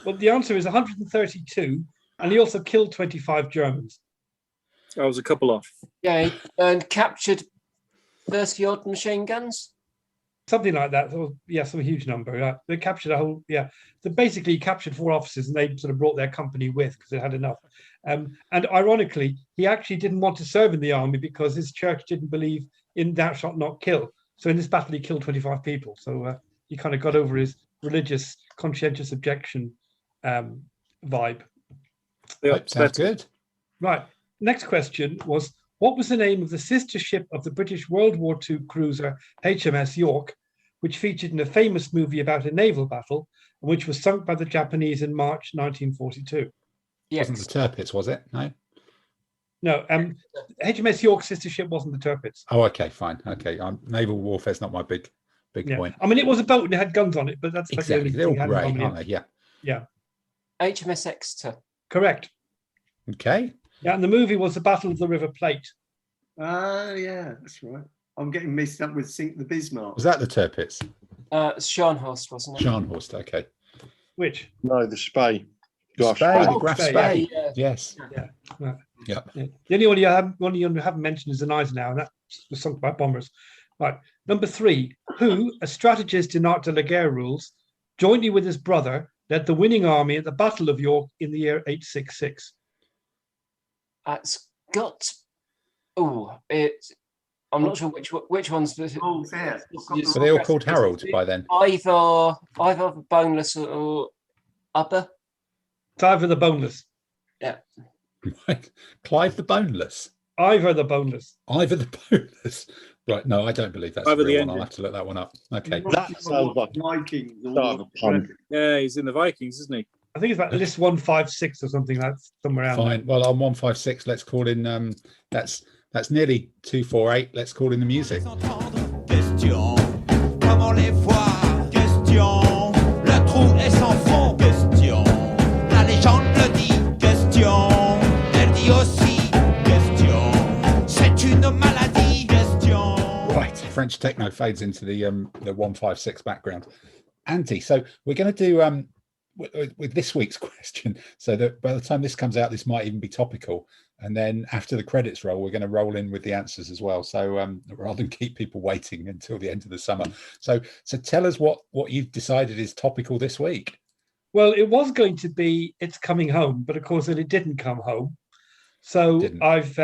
Well, the answer is 132, and he also killed 25 Germans. I was a couple off. Yeah, and captured 30 odd machine guns. Something like that. So, yeah, some huge number. They captured a whole. Yeah, so basically, he captured 4 officers, and they sort of brought their company with because they had enough. And ironically, he actually didn't want to serve in the army because his church didn't believe in thou shalt not kill. So in this battle, he killed 25 people. So he kind of got over his religious, conscientious objection vibe. Yep, sounds good. Right. Next question was, what was the name of the sister ship of the British World War II cruiser HMS York, which featured in a famous movie about a naval battle, and which was sunk by the Japanese in March 1942? Yes. Wasn't the Tirpitz, was it? No, HMS York's sister ship wasn't the Tirpitz. Oh, okay, fine. Okay, naval warfare's not my big point. I mean, it was a boat and it had guns on it, but that's exactly. They're all grey, aren't they? Yeah. Yeah. HMS Exeter. Correct. Okay. Yeah, and the movie was the Battle of the River Plate. Yeah, that's right. I'm getting mixed up with Sink the Bismarck. Was that the Tirpitz? Scharnhorst, wasn't it? Scharnhorst, okay. Which? No, the Spey. The Graf Spey. Yeah. Yes. Yeah. Right. Yeah. The only one you haven't mentioned is the Eisenhower, and that was sunk by bombers. Right. Number 3, who, a strategist in Art de la Guerre rules, jointly with his brother, led the winning army at the Battle of York in the year 866? It's got. I'm not sure which ones. Oh, yeah. Were they all called Harold by then? Either Boneless or Upper. Clive the Boneless. Yeah. Right. Clive the Boneless. Ivor the Boneless. Ivor the Boneless. Right. No, I don't believe that's Ivor the the real one. I'll Engine. have to look that one up. Okay. That sounds like Vikings. start of a pun. Yeah, he's in the Vikings, isn't he? I think it's about list 156 or something like somewhere around Fine. Well, on 156, let's call in. That's nearly 248. Let's call in the music. Question, comment les voir? Question, le trou est sans fond. Question, la légende le dit. Question, elle dit aussi. Question, c'est une maladie. Question. Right. French techno fades into the 156 background. Andy, so we're going to do with this week's question, so that by the time this comes out, this might even be topical. And then after the credits roll, we're going to roll in with the answers as well. So rather than keep people waiting until the end of the summer. So tell us what you've decided is topical this week. Well, it was going to be It's Coming Home, but of course it didn't come home. So I've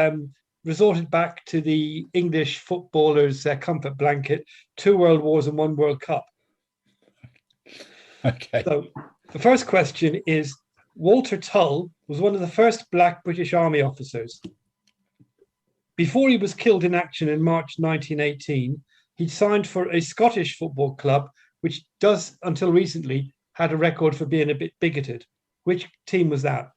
resorted back to the English footballers' comfort blanket, 2 World Wars and 1 World Cup. Okay. So the first question is, Walter Tull was one of the first black British Army officers. Before he was killed in action in March 1918, he'd signed for a Scottish football club, which does, until recently, had a record for being a bit bigoted. Which team was that?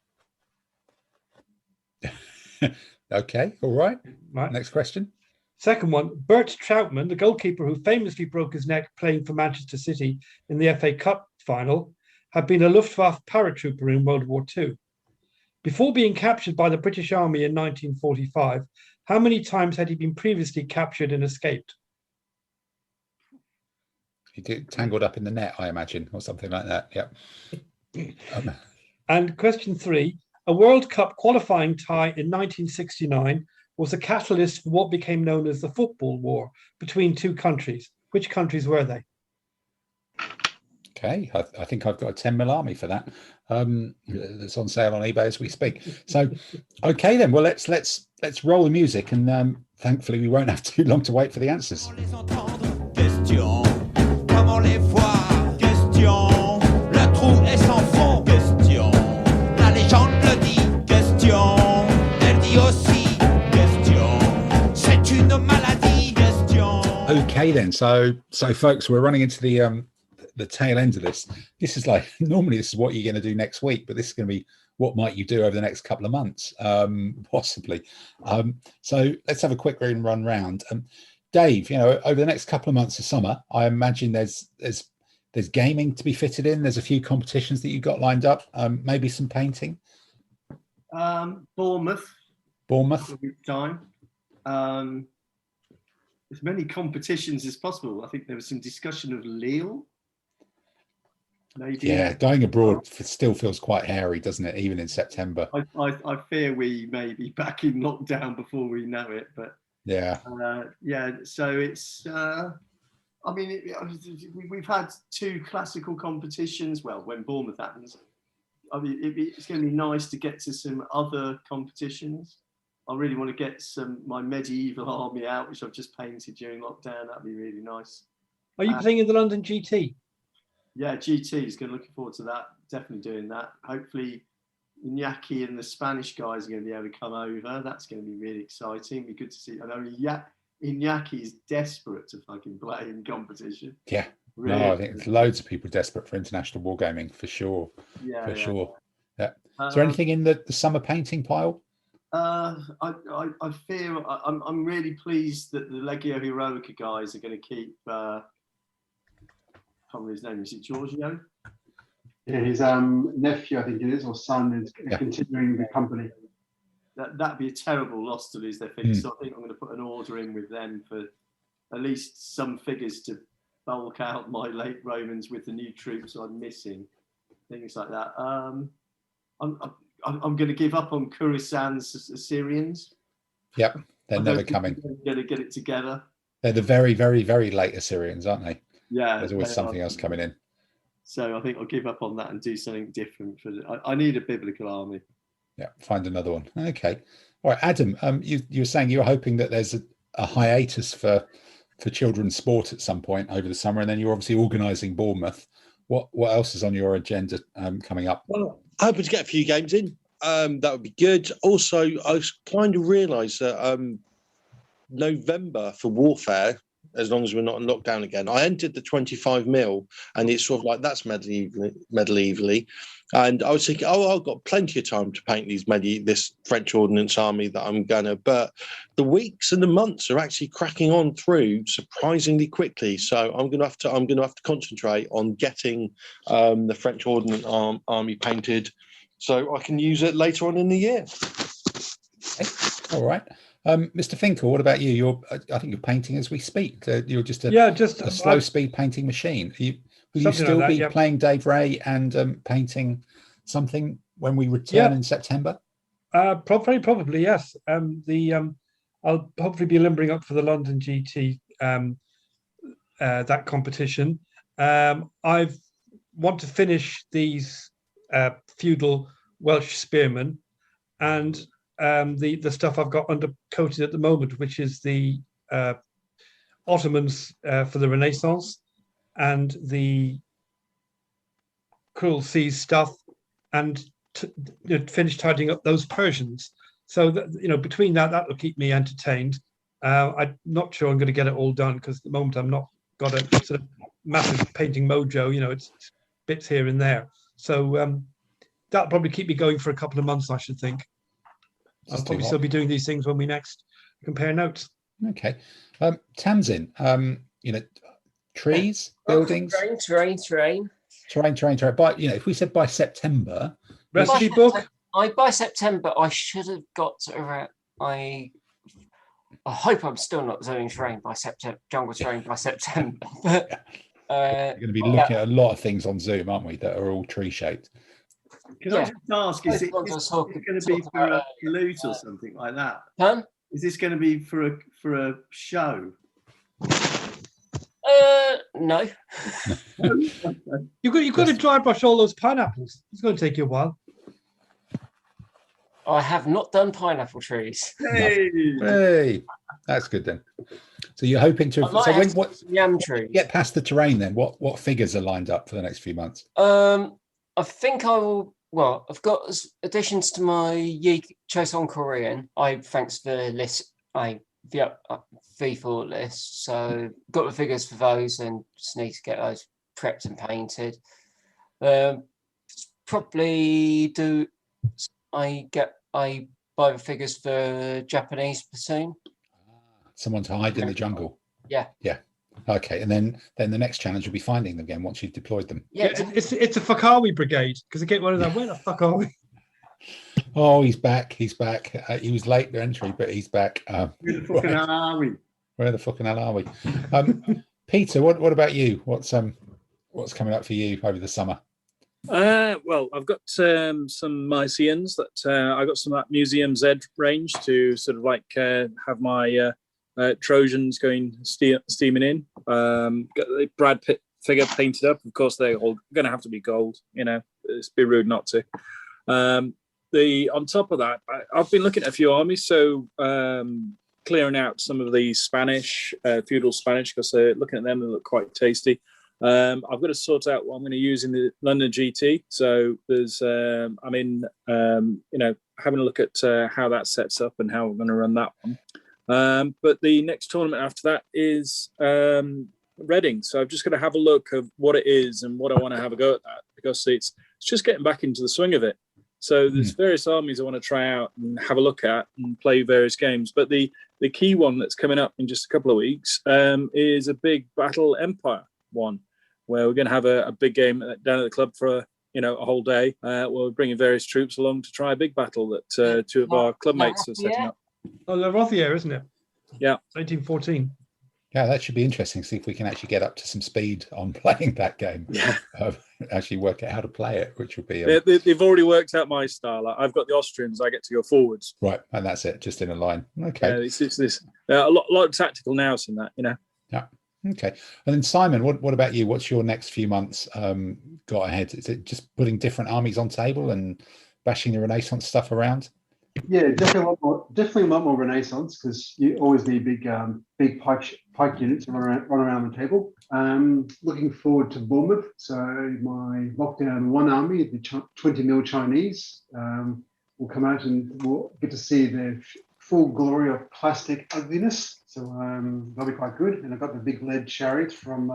Okay, all right. Right. Next question. Second one, Bert Troutman, the goalkeeper who famously broke his neck playing for Manchester City in the FA Cup final, had been a Luftwaffe paratrooper in World War II. Before being captured by the British Army in 1945, how many times had he been previously captured and escaped? He did tangled up in the net, I imagine, or something like that. Yep. And question 3, a World Cup qualifying tie in 1969 was a catalyst for what became known as the Football War between 2 countries. Which countries were they? Okay, I think I've got a 10mm army for that. That's on sale on eBay as we speak. So, okay then. Well, let's roll the music, and thankfully we won't have too long to wait for the answers. Question, comment les voir? Question, le trou est sans fond. Question, la légende le dit. Question, elle dit aussi. Question, c'est une maladie. Question. Okay then. So folks, we're running into the tail end of this. This is like, normally this is what you're going to do next week, but this is going to be what might you do over the next couple of months, possibly. So let's have a quick run round. Dave, over the next couple of months of summer, I imagine there's gaming to be fitted in. There's a few competitions that you've got lined up, maybe some painting. Bournemouth. Time. As many competitions as possible. I think there was some discussion of Lille. Maybe. Yeah, going abroad still feels quite hairy, doesn't it? Even in September. I fear we may be back in lockdown before we know it. But yeah. So it's. We've had 2 classical competitions. Well, when Bournemouth happens, it's going to be nice to get to some other competitions. I really want to get my medieval army out, which I've just painted during lockdown. That'd be really nice. Are you playing in the London GT? Yeah, GT is good. Looking forward to that. Definitely doing that. Hopefully, Iñaki and the Spanish guys are going to be able to come over. That's going to be really exciting. Be good to see. I know Iñaki is desperate to fucking play in competition. Yeah. Really. No, I think there's loads of people desperate for international wargaming for sure. Yeah. Sure. Yeah. Is there anything in the summer painting pile? I fear I'm really pleased that the Legio Heroica guys are going to keep. I can't remember his name. Is it Giorgio? Yeah, his nephew, I think it is, or son, is continuing the company. That'd be a terrible loss to lose their figures. So I think I'm going to put an order in with them for at least some figures to bulk out my late Romans with the new troops I'm missing, things like that. I'm going to give up on Khurasan's Assyrians. Yep, they're never coming. Going to get it together. They're the very, very, very late Assyrians, aren't they? Yeah, there's always something else coming in. So I think I'll give up on that and do something different. I need a biblical army. Yeah, find another one. Okay, all right, Adam. You were saying you were hoping that there's a hiatus for children's sport at some point over the summer, and then you're obviously organising Bournemouth. What else is on your agenda coming up? Well, hoping to get a few games in. That would be good. Also, I kind of realised that November for Warfare, as long as we're not in lockdown again, I entered the 25 mil, and it's sort of like that's medievally. And I was thinking, I've got plenty of time to paint this French Ordnance Army that I'm gonna. But the weeks and the months are actually cracking on through surprisingly quickly. So I'm gonna have to concentrate on getting the French Ordnance Army painted, so I can use it later on in the year. Okay. All right. Mr. Finkel, what about you? I think you're painting as we speak. You're just a slow speed painting machine. Will you still be playing Dave Ray and painting something when we return in September? Probably yes. I'll hopefully be limbering up for the London GT that competition. I want to finish these feudal Welsh spearmen and the stuff I've got undercoated at the moment, which is the Ottomans for the Renaissance and the Cruel Seas stuff, and finish tidying up those Persians. So that, between that will keep me entertained. I'm not sure I'm going to get it all done because at the moment I'm not got a sort of massive painting mojo. It's bits here and there. So that'll probably keep me going for a couple of months, I should think. I'll probably still be doing these things when we next compare notes. Okay. Tamsin, trees, buildings, terrain. By if we said by September, recipe book. By September I should have got I hope I'm still not doing terrain by September, jungle terrain by September. But you're going to be looking at a lot of things on Zoom, aren't we? That are all tree shaped. Can I just ask, is it going to be for a loot or something like that? Huh? Is this going to be for a show? No. You've got to dry brush all those pineapples. It's going to take you a while. I have not done pineapple trees. Hey, that's good then. So you're hoping to. So when yam trees get past the terrain, then what figures are lined up for the next few months? I think I will. Well, I've got additions to my Yi Choson Korean. Thanks for the list. V4 list. So got the figures for those, and just need to get those prepped and painted. Probably do. I buy the figures for Japanese platoon. Someone to hide in the jungle. Yeah. Okay, and then the next challenge will be finding them again once you've deployed them. Yeah, it's a Fakawi brigade, because I get one of them. Where the fuck are we? Oh, he's back. He was late to entry, but he's back. Where the fucking hell are we? Where the fucking hell are we? Peter, what about you? What's coming up for you over the summer? Well, I've got some Mycians that I got some of that Museum Z range to sort of like have my Trojans going steaming in. Got the Brad Pitt figure painted up. Of course, they're all going to have to be gold. It's be rude not to. On top of that, I've been looking at a few armies, so clearing out some of the Spanish, feudal Spanish, because looking at them, they look quite tasty. I've got to sort out what I'm going to use in the London GT. So there's, having a look at how that sets up and how we're going to run that one. But the next tournament after that is Reading. So I've just got to have a look of what it is and what I want to have a go at that, because it's just getting back into the swing of it. So there's various armies I want to try out and have a look at and play various games. But the key one that's coming up in just a couple of weeks is a big Battle Empire one, where we're going to have a big game down at the club for a whole day. We're bringing various troops along to try a big battle that two of our club mates are setting up. Oh, La Rothier, isn't it? Yeah. 1914. Yeah, that should be interesting. See if we can actually get up to some speed on playing that game. Yeah. Actually work out how to play it, which will be... They've already worked out my style. I've got the Austrians. I get to go forwards. Right, and that's it, just in a line. Okay. Yeah, it's this. A lot of tactical nous in that, Yeah. Okay. And then Simon, what about you? What's your next few months got ahead? Is it just putting different armies on table and bashing the Renaissance stuff around? Yeah, definitely a lot more Renaissance, because you always need big pike unit to run around the table. Looking forward to Bournemouth. So my lockdown 1 army, the 20mm Chinese, will come out and we'll get to see their full glory of plastic ugliness. So they'll be quite good. And I've got the big lead chariots from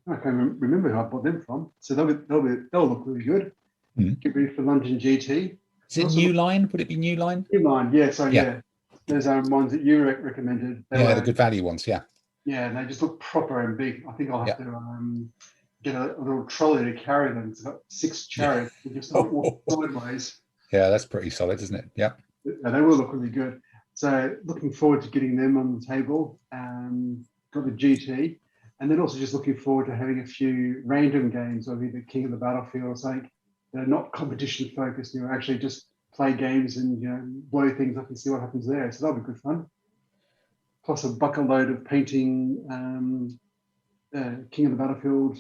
I can't remember who I bought them from. So they'll look really good. Get ready for London GT. Is it New Line? Would it be New Line? New Line, yeah. So yeah. Those are ones that you recommended. The good value ones, yeah. Yeah, and they just look proper and big. I think I'll have to get a little trolley to carry them. It's got 6 chariots. They just walk sideways. Yeah, that's pretty solid, isn't it? Yeah. They will look really good. So looking forward to getting them on the table. Got the GT. And then also just looking forward to having a few random games of either King of the Battlefield or something. They're not competition focused. You're actually just play games and blow things up and see what happens there. So that'll be good fun. Plus a bucket load of painting King of the Battlefield,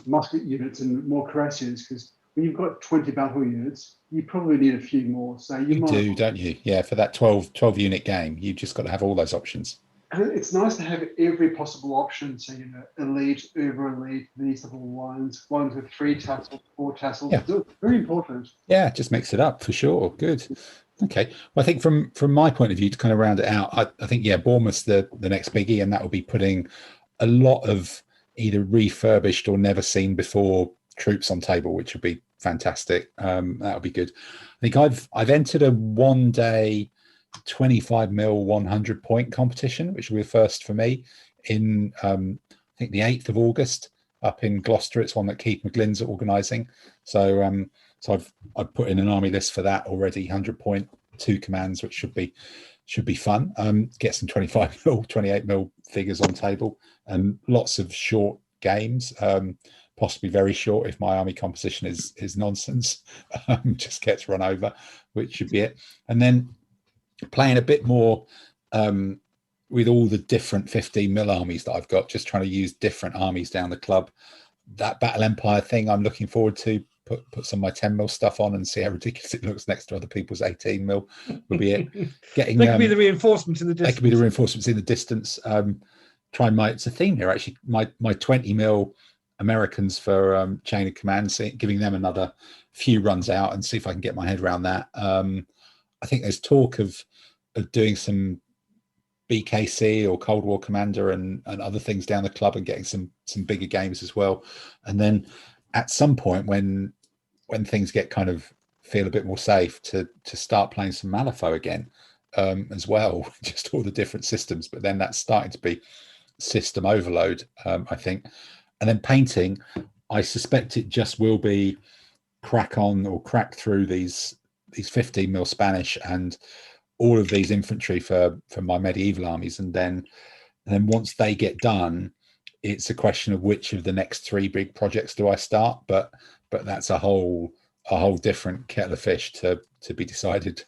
musket units and more cuirassiers, because when you've got 20 battle units, you probably need a few more. So you do, don't you? Yeah, for that 12 unit game, you've just got to have all those options. And it's nice to have every possible option. So, elite, uber elite, these little ones with 3 tassels, 4 tassels. Yeah. Very important. Yeah, just mix it up for sure. Good. Okay. Well, I think from my point of view, to kind of round it out, I think, Bournemouth's the next biggie, and that will be putting a lot of either refurbished or never seen before troops on table, which would be fantastic. That'll be good. I think I've entered a 1-day 25mm 100 point competition, which will be a first for me in I think the 8th of August up in Gloucester. It's one that Keith McGlynn's organising. So I've put in an army list for that already, 100 point, 2 commands, which should be fun. Get some 25mm 28mm figures on table and lots of short games, possibly very short if my army composition is nonsense, just gets run over, which should be it. And then playing a bit more with all the different 15mm armies that I've got, just trying to use different armies down the club. That Battle Empire thing I'm looking forward to. Put some of my 10mm stuff on and see how ridiculous it looks next to other people's 18mm will be it. Getting they could be the reinforcements in the distance. They could be the reinforcements in the distance. It's a theme here actually. My 20mm Americans for chain of command, giving them another few runs out and see if I can get my head around that. I think there's talk of doing some BKC or Cold War Commander and other things down the club and getting some bigger games as well. And then at some point when things get kind of feel a bit more safe, to start playing some Malifaux again as well, just all the different systems. But then that's starting to be system overload, I think. And then painting, I suspect it just will be crack through these 15mm Spanish and all of these infantry for my medieval armies, and then once they get done, it's a question of which of the next 3 big projects do I start. But that's a whole different kettle of fish to be decided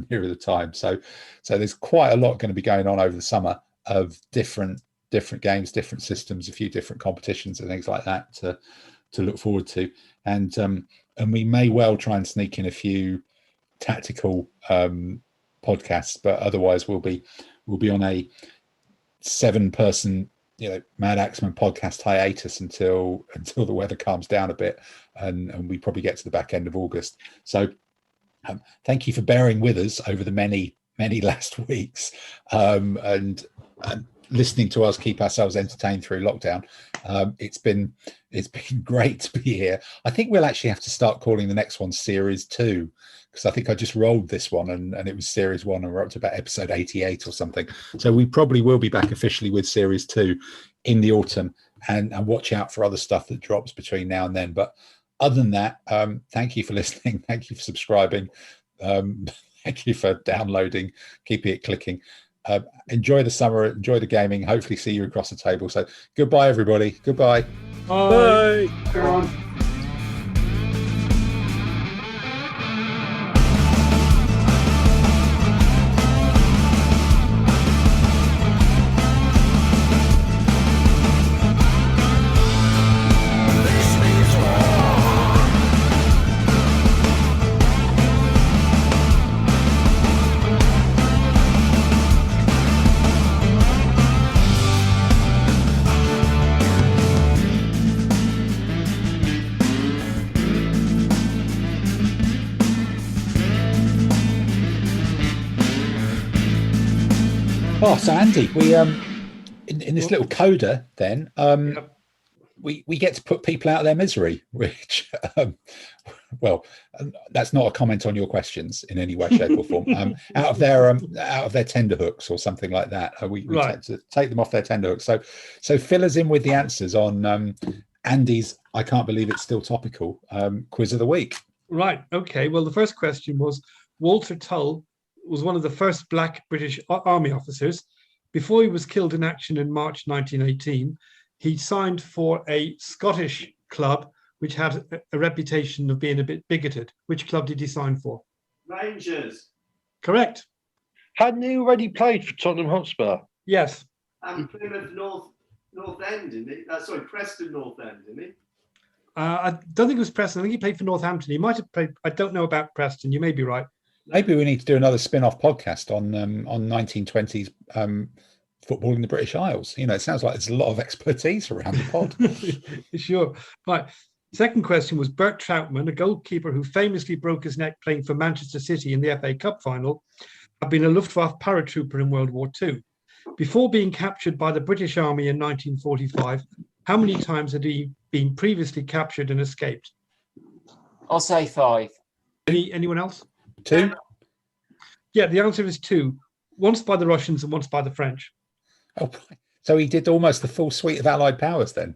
nearer the time. So there's quite a lot going to be going on over the summer of different games, different systems, a few different competitions and things like that to look forward to, and we may well try and sneak in a few tactical podcasts, but otherwise we'll be on a 7-person Madaxeman Podcast hiatus until the weather calms down a bit, and we probably get to the back end of August. So thank you for bearing with us over the many last weeks, and listening to us keep ourselves entertained through lockdown. It's been great to be here. I think we'll actually have to start calling the next one Series 2, because I think I just rolled this one and it was Series 1 and we're up to about episode 88 or something. So we probably will be back officially with Series 2 in the autumn, and watch out for other stuff that drops between now and then. But other than that, thank you for listening. Thank you for subscribing. Thank you for downloading, keeping it clicking. Enjoy the summer, enjoy the gaming, hopefully see you across the table. So goodbye everybody. Goodbye. Bye. Bye. Oh, so Andy, we in this little coda then, we get to put people out of their misery, which well, that's not a comment on your questions in any way, shape, or form. Out of their tender hooks or something like that. We tend to take them off their tender hooks. So fill us in with the answers on Andy's I can't believe it's still topical quiz of the week. Right. Okay. Well, the first question was Walter Tull was one of the first Black British Army officers. Before he was killed in action in March 1918, he signed for a Scottish club which had a reputation of being a bit bigoted. Which club did he sign for? Rangers. Correct. Hadn't he already played for Tottenham Hotspur? Yes. And Plymouth North End, isn't he? Sorry, Preston North End, isn't he? I don't think it was Preston. I think he played for Northampton. He might have played. I don't know about Preston. You may be right. Maybe we need to do another spin-off podcast on 1920s football in the British Isles. You know, it sounds like there's a lot of expertise around the pod. Sure. Right. Second question was Bert Troutman, a goalkeeper who famously broke his neck playing for Manchester City in the FA Cup final, had been a Luftwaffe paratrooper in World War II. Before being captured by the British Army in 1945, how many times had he been previously captured and escaped? I'll say 5. Anyone else? 2? Yeah, the answer is 2. Once by the Russians and once by the French. Oh, so he did almost the full suite of Allied powers then?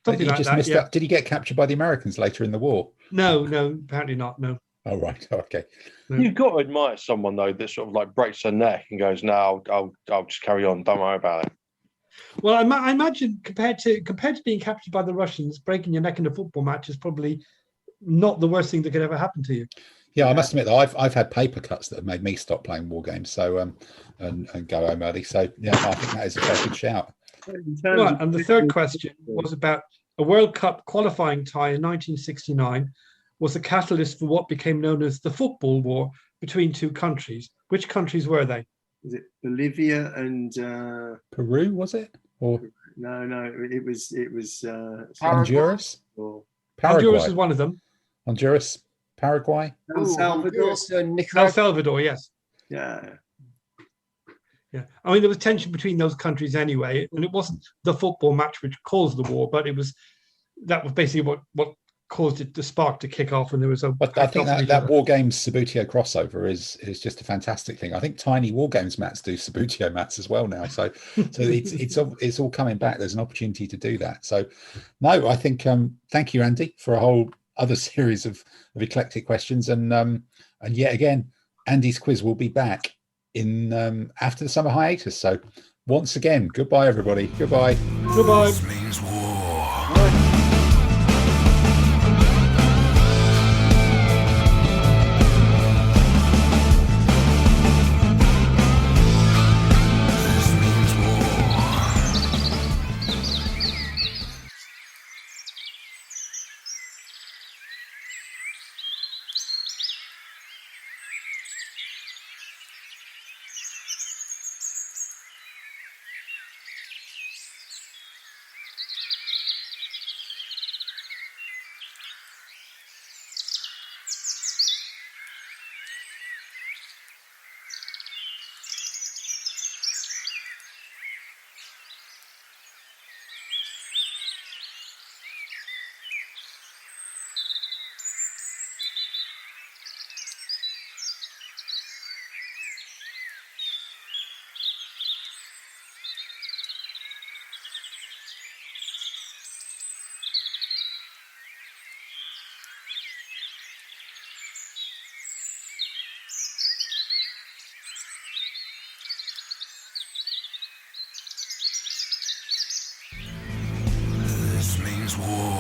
Something like that, yeah. Did he get captured by the Americans later in the war? No, apparently not, no. Oh, right, okay. You've got to admire someone, though, that sort of like breaks their neck and goes, no, I'll just carry on, don't worry about it. Well, I imagine compared to being captured by the Russians, breaking your neck in a football match is probably not the worst thing that could ever happen to you. Yeah, I must admit that I've had paper cuts that have made me stop playing war games, so and go home early. So yeah, I think that is a very good shout. Right, and the third question was about a World Cup qualifying tie in 1969 was the catalyst for what became known as the football war between two countries. Which countries were they? Was it Bolivia and Peru? Was it? Or no, it was Honduras. Or Paraguay. Honduras is one of them. Honduras, Paraguay. El Salvador. El Salvador, yes. Yeah. Yeah, I mean, there was tension between those countries anyway, and it wasn't the football match which caused the war, but that was basically what caused it, the spark to kick off, and there was a. But I think that War Games Sabutio crossover is just a fantastic thing. I think Tiny War Games mats do Sabutio mats as well now, so it's all coming back. There's an opportunity to do that. So, no, I think thank you, Andy, for a whole other series of eclectic questions, and yet again, Andy's quiz will be back in after the summer hiatus. So once again, goodbye everybody. Goodbye. This means war. This means war.